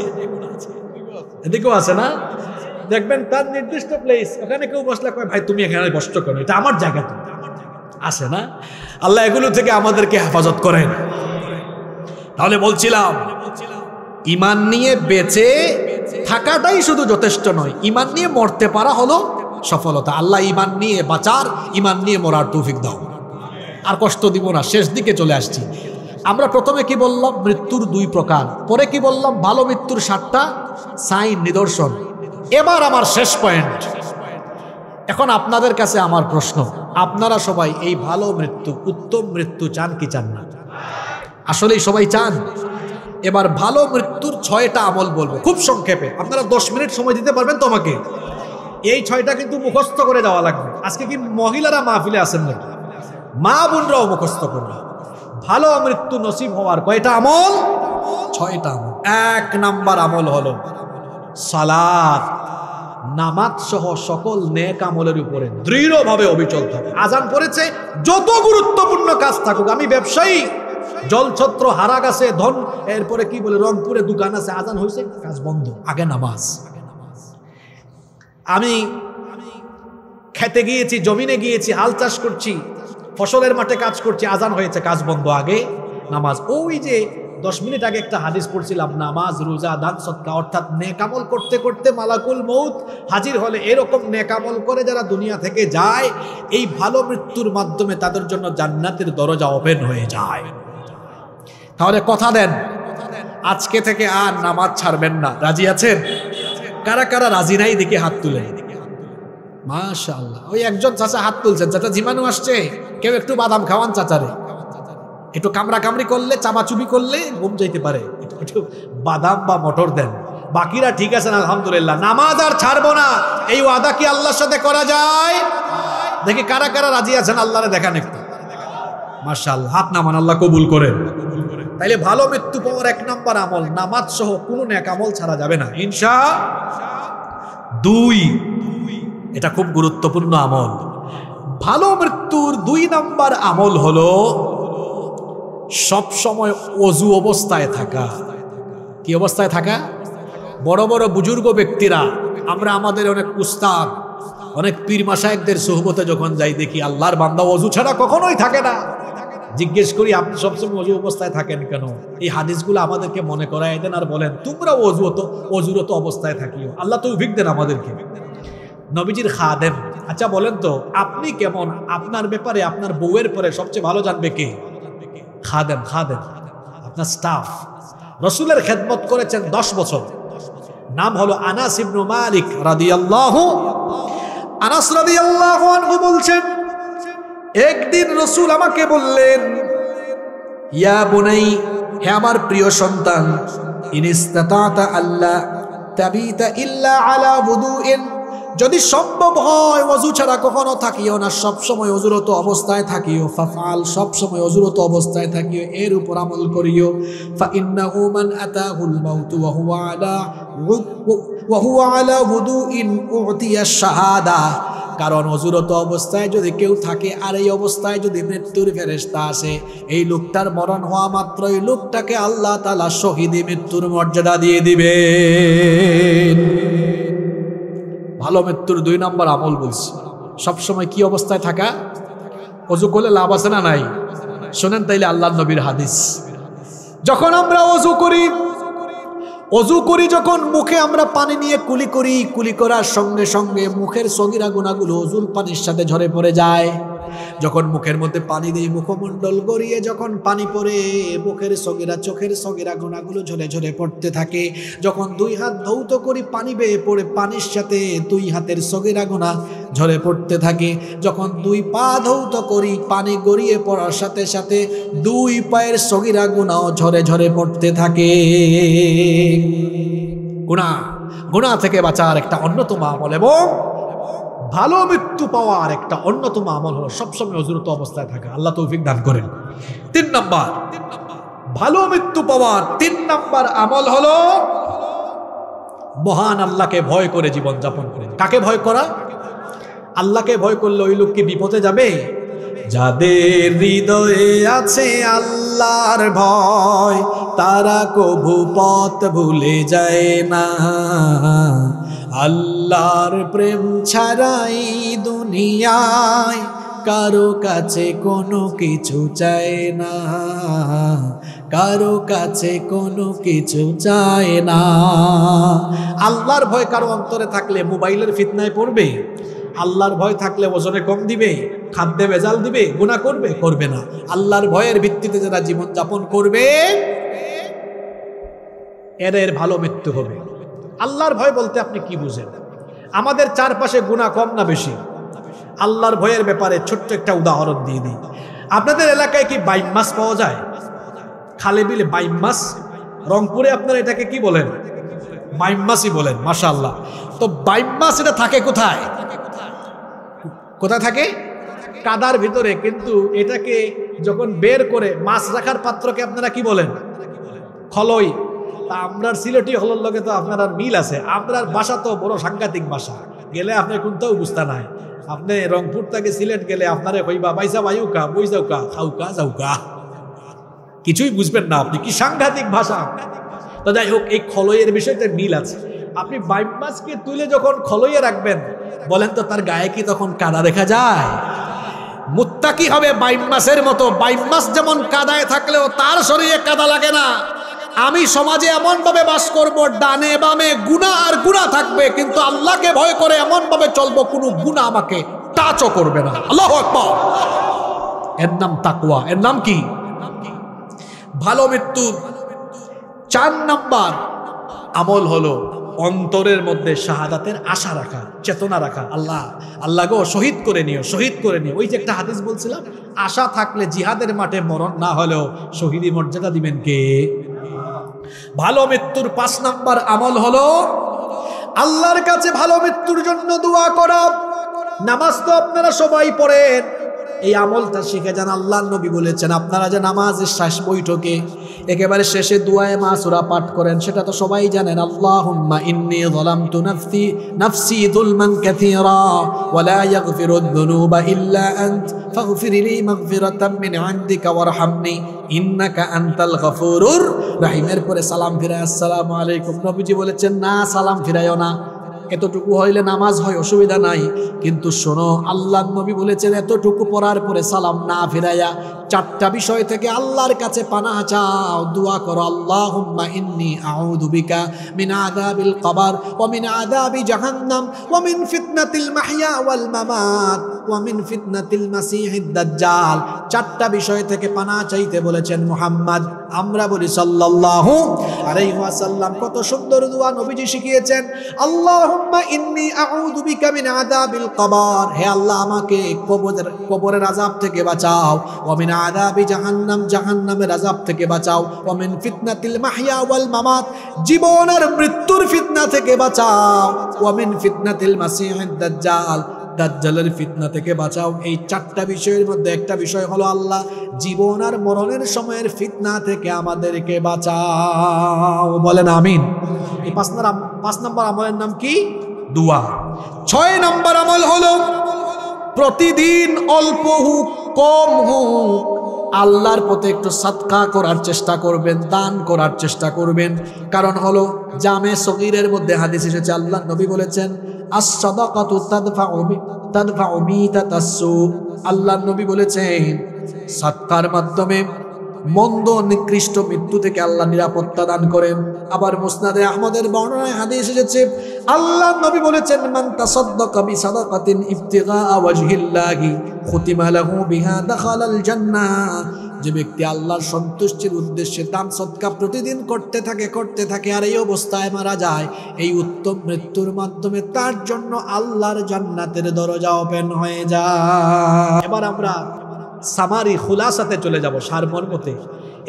এদিকেও আছে না? দেখবেন তার নির্দিষ্ট প্লেস, ওখানে কেউ বসলে কয়, ভাই তুমি এখানে বসছো কেন? এটা আমার জায়গা। তো আছে না? আল্লাহ এগুলো থেকে আমাদেরকে হেফাজত করেন। তাহলে বলছিলাম, ঈমান নিয়ে বেঁচে থাকাটাই শুধু যথেষ্ট নয়, ঈমান নিয়ে মরতে পারা হলো সফলতা। আল্লাহ ঈমান নিয়ে বাঁচার, ঈমান নিয়ে মরার তৌফিক দাও। আর কষ্ট দিব না, শেষ দিকে চলে আসছি। আমরা প্রথমে কি বললাম? মৃত্যুর 2 প্রকার। পরে কি বললাম? ভালো মৃত্যুর 7টা সাইন, নিদর্শন। এবার আমার শেষ পয়েন্ট। এখন আপনাদের কাছে আমার প্রশ্ন, আপনারা সবাই এই ভালো মৃত্যু, উত্তম মৃত্যু চান কি চান না? আসলেই সবাই চান? এবার ভালো মৃত্যুর 6টা আমল বলবো খুব সংক্ষেপে। আপনারা 10 মিনিট সময় দিতে পারবেন তো আমাকে? এই 6টা কিন্তু মুখস্থ করে যাওয়া লাগবে। আজকে কি মহিলারা মাহফিলে আছেন নাকি? মা বোনরাও মুখস্থ করবে। ভালো মৃত্যু নসিব হওয়ার কয়টা আমল? 6টা আমল। 1 নাম্বার আমল হলো সালাত, নামাজ সহ সকল নেক আমলের উপরে দৃঢ়ভাবে অবিচল থাকে। আজান পড়েছে, যত গুরুত্বপূর্ণ কাজ থাকুক, আমি ব্যবসায়ী, জলছত্র হারা গেছে, ধন, এরপরে কি বলে রংপুরে দোকান আছে, আজান হয়েছে, কাজ বন্ধ, আগে নামাজ। আমি খেতে গিয়েছি, জমিনে গিয়েছি, হাল চাষ করছি, ফসলের মাঠে কাজ করছি, আজান হয়েছে, কাজ বন্ধ, আগে নামাজ। ওই যে 10 মিনিট আগে একটা হাদিস পড়ছিলাম, নামাজ, রোজা, দান, সদকা, অর্থাৎ নেকামল করতে করতে মালাকুল মউত হাজির হলে এরকম নেকামল করে যারা দুনিয়া থেকে যায়, এই ভালো মৃত্যুর মাধ্যমে তাদের জন্য জান্নাতের দরজা ওপেন হয়ে যায়। তাহলে কথা দেন, আজকে থেকে আর নামাজ ছাড়বেন না। রাজি আছেন? কারা কারা রাজি নাই দেখে হাত তুলেন। মাশাআল্লাহ। ওই একজন চাচা হাত তুলছেন। চাচা জীবাণু আসছে, কেউ একটু বাদাম খাওয়ান চাচারে। একটু কামড়া কামড়ি করলে, চাপাচুপি করলে ঘুম যাইতে পারে, একটু বাদাম বা মটর দেন। বাকিরা ঠিক আছেন আলহামদুলিল্লাহ। নামাজ আর ছাড়বো না, এই ওয়াদা কি আল্লাহর সাথে করা যায়? দেখি কারা কারা রাজি আছেন, আল্লাহরে দেখান একটু। মাশাআল্লাহ, হাত নামান, আল্লাহ কবুল করেন। তাইলে ভালো মৃত্যু পাওয়ার 1 নাম্বার আমল নামাজ সহ কোনো নেক আমল ছাড়া যাবে না ইনশাআল্লাহ। 2, এটা খুব গুরুত্বপূর্ণ আমল। ভালো মৃত্যুর 2 নাম্বার আমল হলো সব সময় ওযু অবস্থায় থাকা। কি অবস্থায় থাকা? বড় বড় বুজুর্গ ব্যক্তিরা, আমরা আমাদের অনেক উস্তাদ, অনেক পীর মাশায়েখদের সুহবতে যখন যাই, দেখি আল্লাহর বান্দা ওযু ছাড়া কখনোই থাকে না। জিজ্ঞেস করি, আপনি সবসময় ওযু অবস্থায় থাকেন কেন? এই হাদিসগুলো আমাদেরকে মনে করায় দেন আর বলেন তোমরা ওযুরত অবস্থায় থাকিও। আল্লাহ তৌফিক দেন আমাদেরকে। নবীজির খাদেম। আচ্ছা বলেন তো, আপনি কেমন? আপনার ব্যাপারে আপনার বউয়ের পরে সবচেয়ে ভালো জানবে কে? খাদেম। খাদেম আপনার স্টাফ। রাসূলের খেদমত করেছেন 10 বছর। নাম হলো আনাস ইবনে মালিক রাদিয়াল্লাহু। আনাস রাদিয়াল্লাহু আনহু বলছেন, একদিন রাসূল আমাকে বললেন, ইয়া বুনাই, হে আমার প্রিয় সন্তান, ইনিস্তাতাতা আল্লাহ তাবিতা ইল্লা আলা wudu'in, যদি সম্ভব হয় ওযু ছাড়া কখনো থাকিও না, সব সময় ওযুরত অবস্থায় থাকিও। ফাফআল, সব সময় ওযুরত অবস্থায় থাকিও, এর উপর আমল করিও। ফা ইন্নাহু মান আতাহুল মাউত ওয়া হুয়া আলা wudu'in উতিয়া শাহাদা, কারণ ওযুরত অবস্থায় যদি কেউ থাকে আর এই অবস্থায় যদি মৃত্যুর ফেরেশতা আসে, এই লোকটার মরণ হওয়া মাত্রই লোকটাকে আল্লাহ তাআলা শহীদ মৃত্যুর মর্যাদা দিয়ে দিবেন। ভালো মৃত্যুর 2 নম্বর আমল বলছি, সবসময় কি অবস্থায় থাকা? ওযু করলে লাভ আছে না নাই? শোনেন তাইলে আল্লাহর নবীর হাদিস। যখন আমরা ওযু করি যখন মুখে আমরা পানি নিয়ে কুলি করি, কুলি করার সঙ্গে সঙ্গে মুখের সগীরা গুনাহগুলো ওযুর পানির সাথে ঝরে পড়ে যায়। যখন মুখের মধ্যে পানি দেই, মুখমণ্ডল গড়িয়ে যখন পানি পড়ে, মুখের সগীরা, চোখের সগীরা গুনাহগুলো ঝরে ঝরে পড়তে থাকে। যখন 2 হাত ধৌত করি, পানি বেয়ে পড়ে পানির সাথে 2 হাতের সগীরা গুনাহ ঝরে পড়তে থাকে। যখন 2 পা ধৌত করি, পানি গড়িয়ে পড়ার সাথে সাথে 2 পায়ের সগীরা গুনাহ ঝরে ঝরে পড়তে থাকে। গুনাহ থেকে বাঁচার একটা অন্যতম আমল এবং ভালো মৃত্যু পাওয়ার একটা অন্যতম আমল হলো সবসময় ওযুরত অবস্থায় থাকা। আল্লাহ তৌফিক দান করেন। 3 নাম্বার ভালো মৃত্যু পাওয়ার 3 নাম্বার আমল হলো মহান আল্লাহকে ভয় করে জীবন যাপন করে। কাকে ভয় করা? আল্লাহকে ভয় করলে ওই লোক কি বিপদে যাবে? যাদের হৃদয়ে আছে আল্লাহর ভয়, তারা কভু পথ ভুলে যায় না। আল্লাহর প্রেম ছাড়াই দুনিয়ায় কারো কাছে কোনো কিছু চায় না, কারো কাছে কোনো কিছু চায় না। আল্লাহর ভয় কারো অন্তরে থাকলে মোবাইলের ফিতনায় পড়বে? আল্লাহর ভয় থাকলে ওজনে কম দিবে, খাদ্যে ভেজাল দিবে, গুনাহ করবে না। আল্লাহর ভয়ের ভিত্তিতে যারা জীবন যাপন করবে এদের ভালো মৃত্যু হবে। আল্লাহর ভয় বলতে আপনি কি বুঝেন? আমাদের চারপাশে গুনাহ কম না বেশি? আল্লাহর ভয়ের ব্যাপারে ছোট্ট একটা উদাহরণ দিয়ে দিই। আপনাদের এলাকায় কি বাইম মাছ পাওয়া যায়? খালে বিলে বাইম মাছ? রংপুরে আপনারা এটাকে কি বলেন? বাইম মাছই বলেন, মাশাআল্লাহ। তো বাইম মাছ এটা থাকে কোথায়? কোথায় থাকে? কাদার ভিতরে। কিন্তু এটাকে যখন বের করে মাছ রাখার পাত্রকে আপনারা কি বলেন? খলই। তা আমরার সিলেটি হলোর লগে তো আপনার মিল আছে। আপনার ভাষা তো বড় সাংঘাতিক ভাষা, গেলে আপনি কোনটাও বুঝতে নাই। আপনি রংপুর থেকে সিলেট গেলে আপনারে কইবা বাইসা বাইউকা বইজাউকা খাউকা যাউকা, কিছুই বুঝবেন না আপনি। কি সাংঘাতিক ভাষা! তো যাই হোক, এই খলইয়ের বিষয়টা মিল আছে। আপনি বাইম মাছকে তুলে যখন খলইয়ে রাখবেন, বলেন তো তার গায়ে কি তখন কাদা দেখা যায়? মুত্তাকি হবে বাইম মাছের মতো। বাইম মাছ যেমন কাদায় থাকলেও তার শরীরে কাদা লাগে না। আমি সমাজে এমন ভাবে বাস করব, ডানে বামে গুনাহ আর গুনাহ থাকবে, কিন্তু আল্লাহকে ভয় করে এমন ভাবে চলবো কোনো গুনাহ আমাকে টাচও করবে না। আল্লাহু আকবার। এর নাম তাকওয়া। এর নাম কি? ভালো মৃত্যু। 4 নাম্বার আমল হলো অন্তরের মধ্যে শাহাদাতের আশা রাখা, চেতনা রাখা। আল্লাহ আল্লাহ গো শহীদ করে নিও, শহীদ করে নিও। ওই যে একটা হাদিস বলছিলাম, আশা থাকলে জিহাদের মাঠে মরণ না হলেও শহীদি মর্যাদা দিবেন কে? ভালো মৃত্যুর 5 নাম্বার আমল হলো আল্লাহর কাছে ভালো মৃত্যুর জন্য দোয়া করা। নামাজ তো আপনারা সবাই পড়েন, এই আমলটা শিখে যান। আল্লাহর নবী বলেছেন, আপনারা যে নামাজের শেষ বৈঠকে একেবারে শেষে দুআয়ে মাসুরা পাঠ করেন, সেটা তো সবাই জানেন। আল্লাহুম্মা ইন্নী যালামতু নাফসি যুলমান কাসীরা ওয়া লা ইয়াগফিরুয যুনুবা ইল্লা আনত ফাগফির লি মাগফিরাতাম মিন ইনদিকা ওয়ারহামনি ইন্নাকা আনতাল গফুরুর রহিমের পরে সালাম ফিরায় আসসালামু আলাইকুম। নবীজি বলেছেন, না সালাম ফিরায়ও না, এতটুকু হইলে নামাজ হয়, অসুবিধা নাই। কিন্তু শোনো, আল্লাহর নবী বলেছেন এতটুকু পড়ার পরে সালাম না ফিরাইয়া 4টা বিষয় থেকে আল্লাহর কাছে পানাহ চাও, দোয়া করো। আল্লাহুম্মা ইন্নী আউযু বিকা মিন আযাবিল কবর ওয়া মিন আযাবি জাহান্নাম ওয়া মিন ফিতনাতিল মাহইয়া ওয়াল মামাত ওয়া মিন ফিতনাতিল মাসিহিদ দাজ্জাল। 4টা বিষয় থেকে পানাহ চাইতে বলেছেন মুহাম্মদ। আমরা বলি সাল্লাল্লাহু আলাইহি ওয়াসাল্লাম। কত সুন্দর দোয়া নবীজি শিখিয়েছেন। আল্লাহুম্মা ইন্নী আউযু বিকা মিন আযাবিল কবর, হে আল্লাহ আমাকে কবরের আযাব থেকে বাঁচাও। ওয়া মিন আযাবি জাহান্নাম, জাহান্নামের আযাব থেকে বাঁচাও। ওয়া মিন ফিতনাতিল মাহইয়া ওয়াল মামাত, জীবন আর মৃত্যুর ফিতনা থেকে বাঁচাও। ওয়া মিন ফিতনাতিল মাসিহিদ দাজ্জাল, দাজ্জালের ফিতনা থেকে বাঁচাও। এই 4টা বিষয়ের মধ্যে একটা বিষয় হলো আল্লাহ জীবন আর মরণের সময়ের ফিতনা থেকে আমাদেরকে বাঁচাও। বলেন আমিন। এই 5 নাম্বার আমলের নাম কি? দোয়া। 6 নাম্বার আমল হলো প্রতিদিন অল্প হোক কম হোক আল্লাহর পথে একটু সাদকা করার চেষ্টা করবেন, দান করার চেষ্টা করবেন। কারণ হলো জামে সগীরের মধ্যে হাদিস এসেছে, আল্লাহর নবী বলেছেন আস-সাদাকাতু তাদফাউ মিতাতাস-সু। আল্লাহর নবী বলেছেন সাদকার মাধ্যমে মন্দ নিকৃষ্ট মৃত্যু থেকে আল্লাহ নিরাপত্তা দান করেন। আবার মুসনাদে আহমদের বর্ণনায় হাদিস এসেছে, আল্লাহর নবী বলেছেন মান তাসাদদাকা বিসাদাকাতিন ইবতিগা ওয়াজহিল্লাহি খুতিমা লাহু বিহা দাখালাল জান্নাহ। যে ব্যক্তি আল্লাহর সন্তুষ্টির উদ্দেশ্যে দান সদকা প্রতিদিন করতে থাকে আর এই অবস্থায় মারা যায়, এই উত্তম মৃত্যুর মাধ্যমে তার জন্য আল্লাহর জান্নাতের দরজা ওপেন হয়ে যায়। এবার আমরা সামারি খুলাসাতে চলে যাব, সারমর্মতে।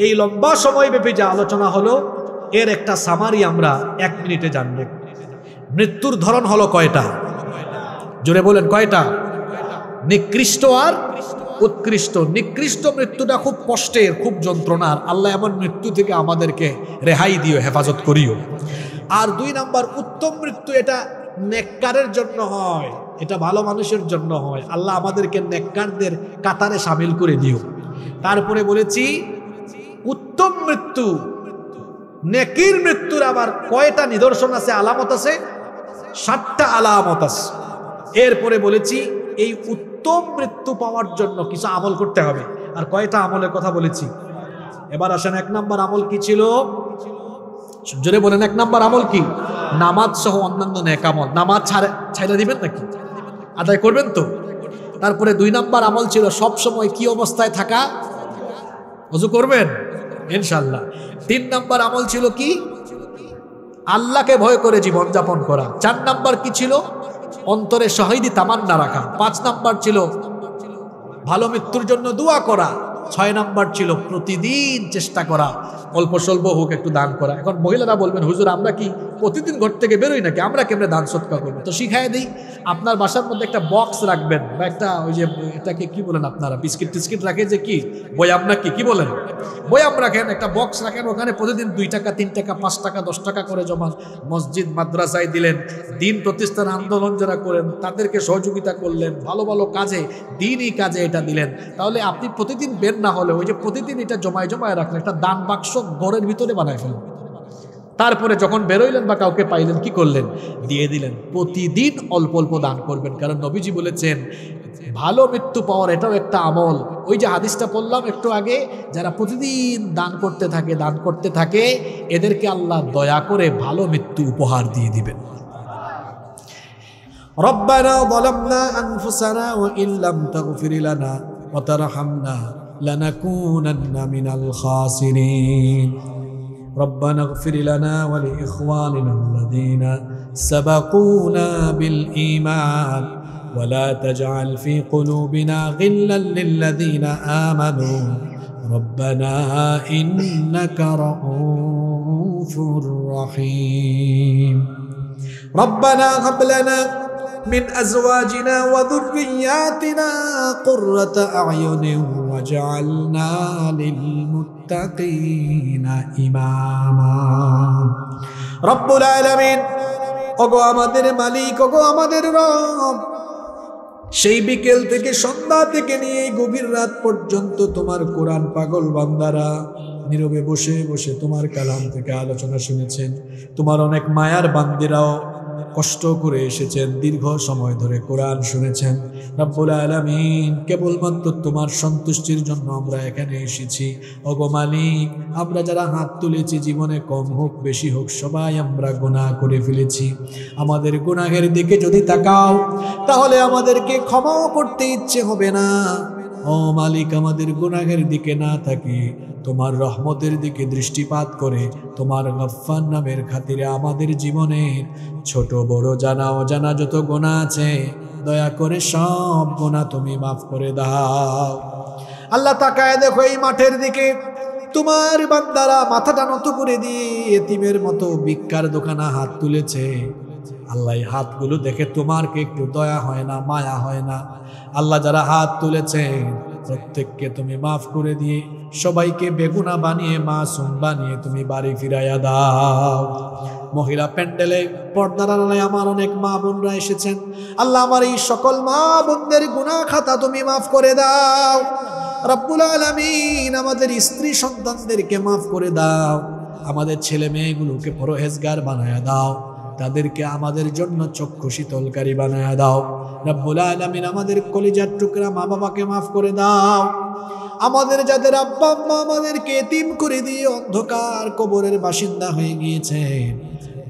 এই লম্বা সময় ব্যাপী যে আলোচনা হলো, এর একটা সামারি আমরা 1 মিনিটে জানব। মৃত্যুর ধরন হলো কয়টা? জোরে বলেন কয়টা? নিকৃষ্ট আর উৎকৃষ্ট। নিকৃষ্ট মৃত্যুটা খুব কষ্টের, খুব যন্ত্রণার। আল্লাহ এমন মৃত্যু থেকে আমাদেরকে রেহাই দিও, হেফাজত করিও। আর 2 নাম্বার উত্তম মৃত্যু, এটা নেককারের জন্য হয়, এটা ভালো মানুষের জন্য হয়। আল্লাহ আমাদেরকে নেককারদের কাতারে শামিল করে দিও। তারপরে বলেছি উত্তম মৃত্যু, নেকির মৃত্যুর আবার কয়টা নিদর্শন আছে, আলামত আছে? 7টা আলামত আছে। এরপরে বলেছি এই উত্তম মৃত্যু পাওয়ার জন্য কিছু আমল করতে হবে। আর কয়টা আমলের কথা বলেছি? এবার আসেন 1 নাম্বার আমল কি ছিল? জোরে বলেন 1 নাম্বার আমল কি? নামাজ সহ অন্যান্য নেক আমল। নামাজ ছাইড়া দিবেন নাকি? আদায় করবেন তো? তারপরে 2 নাম্বার আমল ছিল সব সময় কি অবস্থায় থাকা? ওযু করবেন ইনশাআল্লাহ। 3 নাম্বার আমল ছিল কি? আল্লাহকে ভয় করে জীবন যাপন করা। 4 নাম্বার কি ছিল? অন্তরে শহীদি তামান্না রাখা। 5 নাম্বার ছিল ভালো মৃত্যুর জন্য দোয়া করা। 6 নাম্বার ছিল প্রতিদিন চেষ্টা করা অল্প স্বল্প হোক একটু দান করা। এখন মহিলারা বলবেন, হুজুর আমরা কি প্রতিদিন ঘর থেকে বেরোই নাকি, আমরা কেমনে দান সৎকার করবো? তো শিখাই দিই, আপনার বাসার মধ্যে একটা বক্স রাখবেন বা একটা ওই যে এটাকে কি বলেন আপনারা, বিস্কিট টিস্কিট রাখে যে কি বয়াম নাকি কি বলেন, বয়াম রাখেন, একটা বক্স রাখেন, ওখানে প্রতিদিন 2 টাকা 3 টাকা 5 টাকা 10 টাকা করে জমা মসজিদ মাদ্রাসায় দিলেন। দিন প্রতিষ্ঠান আন্দোলন যারা করেন তাদেরকে সহযোগিতা করলেন, ভালো ভালো কাজে দিনই কাজে এটা দিলেন। তাহলে আপনি প্রতিদিন বের না হলে ওই যে প্রতিদিন এটা জমায় জমায় রাখলেন, একটা দান বাক্স ঘরের ভিতরে বানায় ফেলেন। তারপরে যখন বেরোইলেন বা কাউকে পাইলেন কি করলেন, দিয়ে দিলেন। প্রতিদিন অল্প অল্প দান করবেন, কারণ নবীজি বলেছেন ভালো মৃত্যু পাওয়ার এটাও একটা আমল। ওই যে হাদিসটা বললাম একটু আগে, যারা প্রতিদিন দান করতে থাকে এদেরকে আল্লাহ দয়া করে ভালো মৃত্যু উপহার দিয়ে দিবেন। রব্বানা যালামনা আনফুসানা ওয়া ইল্লাম তাগফির লানা ওয়া তারহামনা লানাকুনান্না মিনাল খাসিরিন। ربنا اغفر لنا ولإخواننا الذين سبقونا بالإيمان ولا تجعل في قلوبنا غلا للذين آمنوا ربنا إنك رؤوف رحيم ربنا هب لنا من أزواجنا وذرياتنا قرة أعين واجعلنا للمتقين إماما رب العالمين ওগো আমাদের মালিক, ওগো আমাদের রব, সেই বিকেল থেকে সন্ধ্যা থেকে নিয়ে গভীর রাত পর্যন্ত তোমার কোরআন পাগল বান্দারা নীরবে বসে বসে তোমার কালাম থেকে আলোচনা শুনেছেন। তোমার অনেক মায়ার বান্দিরাও কষ্ট করে এসেছেন, দীর্ঘ সময় ধরে কোরআন শুনেছেন। রব্বুল আলামিন, কেবলমাত্র তোমার সন্তুষ্টির জন্য আমরা এখানে এসেছি। ওগো মালিক, আমরা যারা হাত তুলেছি জীবনে কম হোক বেশি হোক সবাই আমরা গুনাহ করে ফেলেছি। আমাদের গুনাহের দিকে যদি তাকাও তাহলে আমাদেরকে ক্ষমাও করতে ইচ্ছে হবে না। ও মালিক, আমাদের গুনাহের দিকে না থাকে তোমার রহমতের দিকে দৃষ্টিপাত করে তোমার গফফার নামের খাতিরে আমাদের জীবনের ছোট বড় জানা অজানা যত গুনাহ আছে দয়া করে সব গুনাহ তুমি মাফ করে দাও। আল্লাহ তাকায় দেখো এই মাঠের দিকে, তোমার বান্দারা মাথাটা নত করে দিয়ে এতিমের মতো ভিক্ষার দোকানে হাত তুলেছে। আল্লাহ এই হাতগুলো দেখে তোমার কি একটু দয়া হয় না, মায়া হয় না? আল্লাহ যারা হাত তুলেছে প্রত্যেককে তুমি মাফ করে দিয়ে সবাইকে বেগুনা বানিয়ে মাসুম বানিয়ে তুমি বাড়ি ফিরাইয়া দাও। মহিলা প্যান্ডেলে পর্দার আড়ালে আমার অনেক মা বোনরা এসেছেন। আল্লাহ আমার এই সকল মা বোনদের গুনাহ খাতা তুমি মাফ করে দাও। রব্বুল আলামিন, আমাদের স্ত্রী সন্তানদেরকে মাফ করে দাও। আমাদের ছেলে মেয়েগুলোকে পরহেজগার বানায়া দাও। তাদেরকে আমাদের জন্য চক্ষু শীতলকারী বানায়া দাও। রব্বুল আলামিন, আমাদের কলিজার টুকরা মা বাবাকে মাফ করে দাও। আমাদের যাদের আব্বা আম্মা আমাদেরকে এতিম করে দিয়ে অন্ধকার কবরের বাসিন্দা হয়ে গিয়েছে,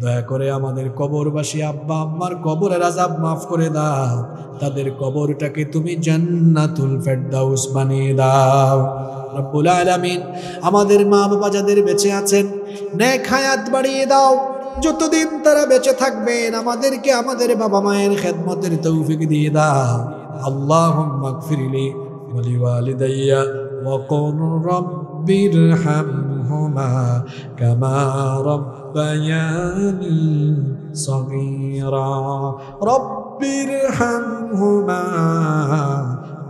দয়া করে আমাদের কবরবাসী আব্বা আম্মার কবরের আযাব মাফ করে দাও। তাদের কবরটাকে তুমি জান্নাতুল ফেরদাউস বানিয়ে দাও। রব্বুল আলামিন, আমাদের মা বাবা যাদের বেঁচে আছেন নেক হায়াত বাড়িয়ে দাও। যতদিন তারা বেঁচে থাকবেন আমাদেরকে আমাদের বাবা মায়ের খেদমতের তৌফিক দিয়ে দাও। আল্লাহুম্মা গফিরলি ওয়া লিওয়ালিদাইয়া ওয়া কুর রাব্বিরহামহুমা কামা রাব্বায়ানি সগীরা। রাব্বিরহামহুমা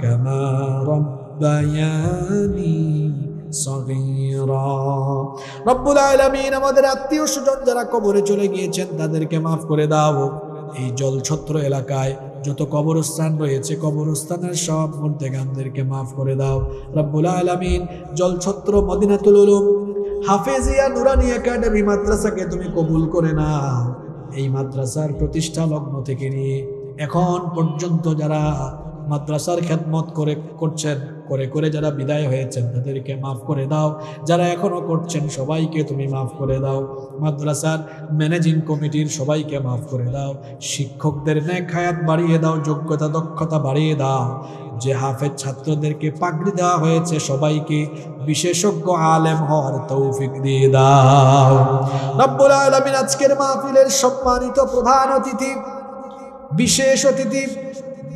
কামা রাব্বায়ানি সগীরা। রব্বুল আলামিন, আমাদের আত্মীয় স্বজন যারা কবরে চলে গিয়েছেন তাদেরকে মাফ করে দাও। এই জলছত্র এলাকায় যত কবরস্থান রয়েছে কবরস্থানের সব মুর্দেগানদেরকে মাফ করে দাও। রব্বুল আলামিন, জলছত্র মদিনাতুল উলুম হাফেজিয়া নুরানি একাডেমি মাদ্রাসাকে তুমি কবুল করে নাও। এই মাদ্রাসার প্রতিষ্ঠা লগ্ন থেকে নিয়ে এখন পর্যন্ত যারা মাদ্রাসার খেদমত করে যারা বিদায় হয়েছেন তাদেরকে মাফ করে দাও। যারা এখনো করছেন সবাইকে তুমি মাফ করে দাও। মাদ্রাসার ম্যানেজিং কমিটির সবাইকে মাফ করে দাও। শিক্ষকদের নেক হায়াত বাড়িয়ে দাও, যোগ্যতা দক্ষতা বাড়িয়ে দাও। যে হাফেজ ছাত্রদেরকে পাগড়ি দেওয়া হয়েছে সবাইকে বিশেষজ্ঞ আলেম হওয়ার তৌফিক দিয়ে দাও। রব্বুল আলামিন, আজকের মাহফিলের সম্মানিত প্রধান অতিথি বিশেষ অতিথি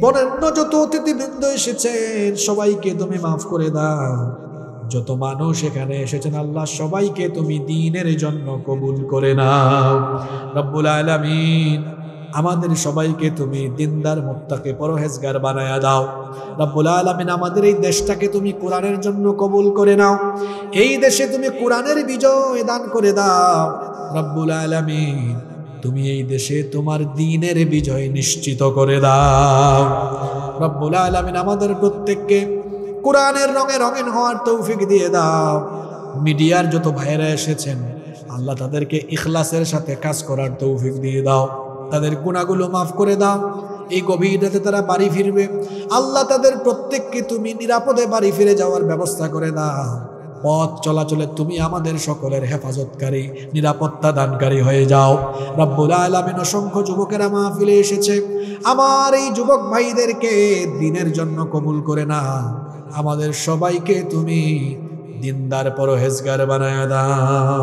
বরেণ্য যত অতিথিবৃন্দ এসেছেন সবাইকে তুমি মাফ করে দাও। যত মানুষ এখানে এসেছেন আল্লাহ সবাইকে তুমি দ্বীনের জন্য কবুল করে নাও। রব্বুল আলামিন আমাদের সবাইকে তুমি দিনদার মুত্তাকি পরহেজগার বানায়া দাও। রব্বুল আলামিন আমাদের এই দেশটাকে তুমি কোরআনের জন্য কবুল করে নাও। এই দেশে তুমি কোরআনের বিজয় দান করে দাও। রব্বুল আলামিন তুমি এই দেশে তোমার দ্বীনের বিজয় নিশ্চিত করে দাও। রব্বুল আলামিন আমাদের প্রত্যেককে কোরআনের রঙে রঙিন হওয়ার তৌফিক দিয়ে দাও। মিডিয়ার যত ভাইরা এসেছেন আল্লাহ তাদেরকে ইখলাসের সাথে কাজ করার তৌফিক দিয়ে দাও। তাদের গুনাহগুলো মাফ করে দাও। এই গভীর রাতে তারা বাড়ি ফিরবে আল্লাহ তাদের প্রত্যেককে তুমি নিরাপদে বাড়ি ফিরে যাওয়ার ব্যবস্থা করে দাও। পথ চলাচলে তুমি আমাদের সকলের হেফাজতকারী নিরাপত্তা দানকারী হয়ে যাও। রব্বুল আলামিন অসংখ্য যুবকেরা মাহফিলে এসেছে, আমার এই যুবক ভাইদেরকে দ্বীনের জন্য কবুল করে না। আমাদের সবাইকে তুমি দিনদার পরহেজগার বানায়া দাও।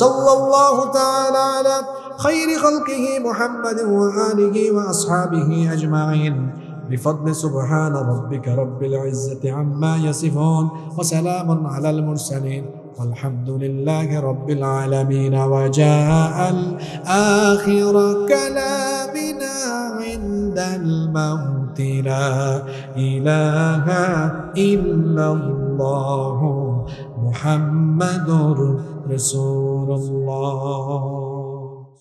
সাল্লাল্লাহু তাআলা আলা খায়রি খালকিহি মুহাম্মাদিন ওয়া আলিহি ওয়া আসহাবিহি আজমাইন বিফদলি সুবহানা রাব্বিকা রাব্বিল ইজ্জাতি আম্মা ইয়াসিফুন ওয়া সালামুন আলাল মুরসালিন walhamdulillahi rabbil alamin wa ja'al akhir kalamina indal maut la ilaha illallah muhammadur rasulullah.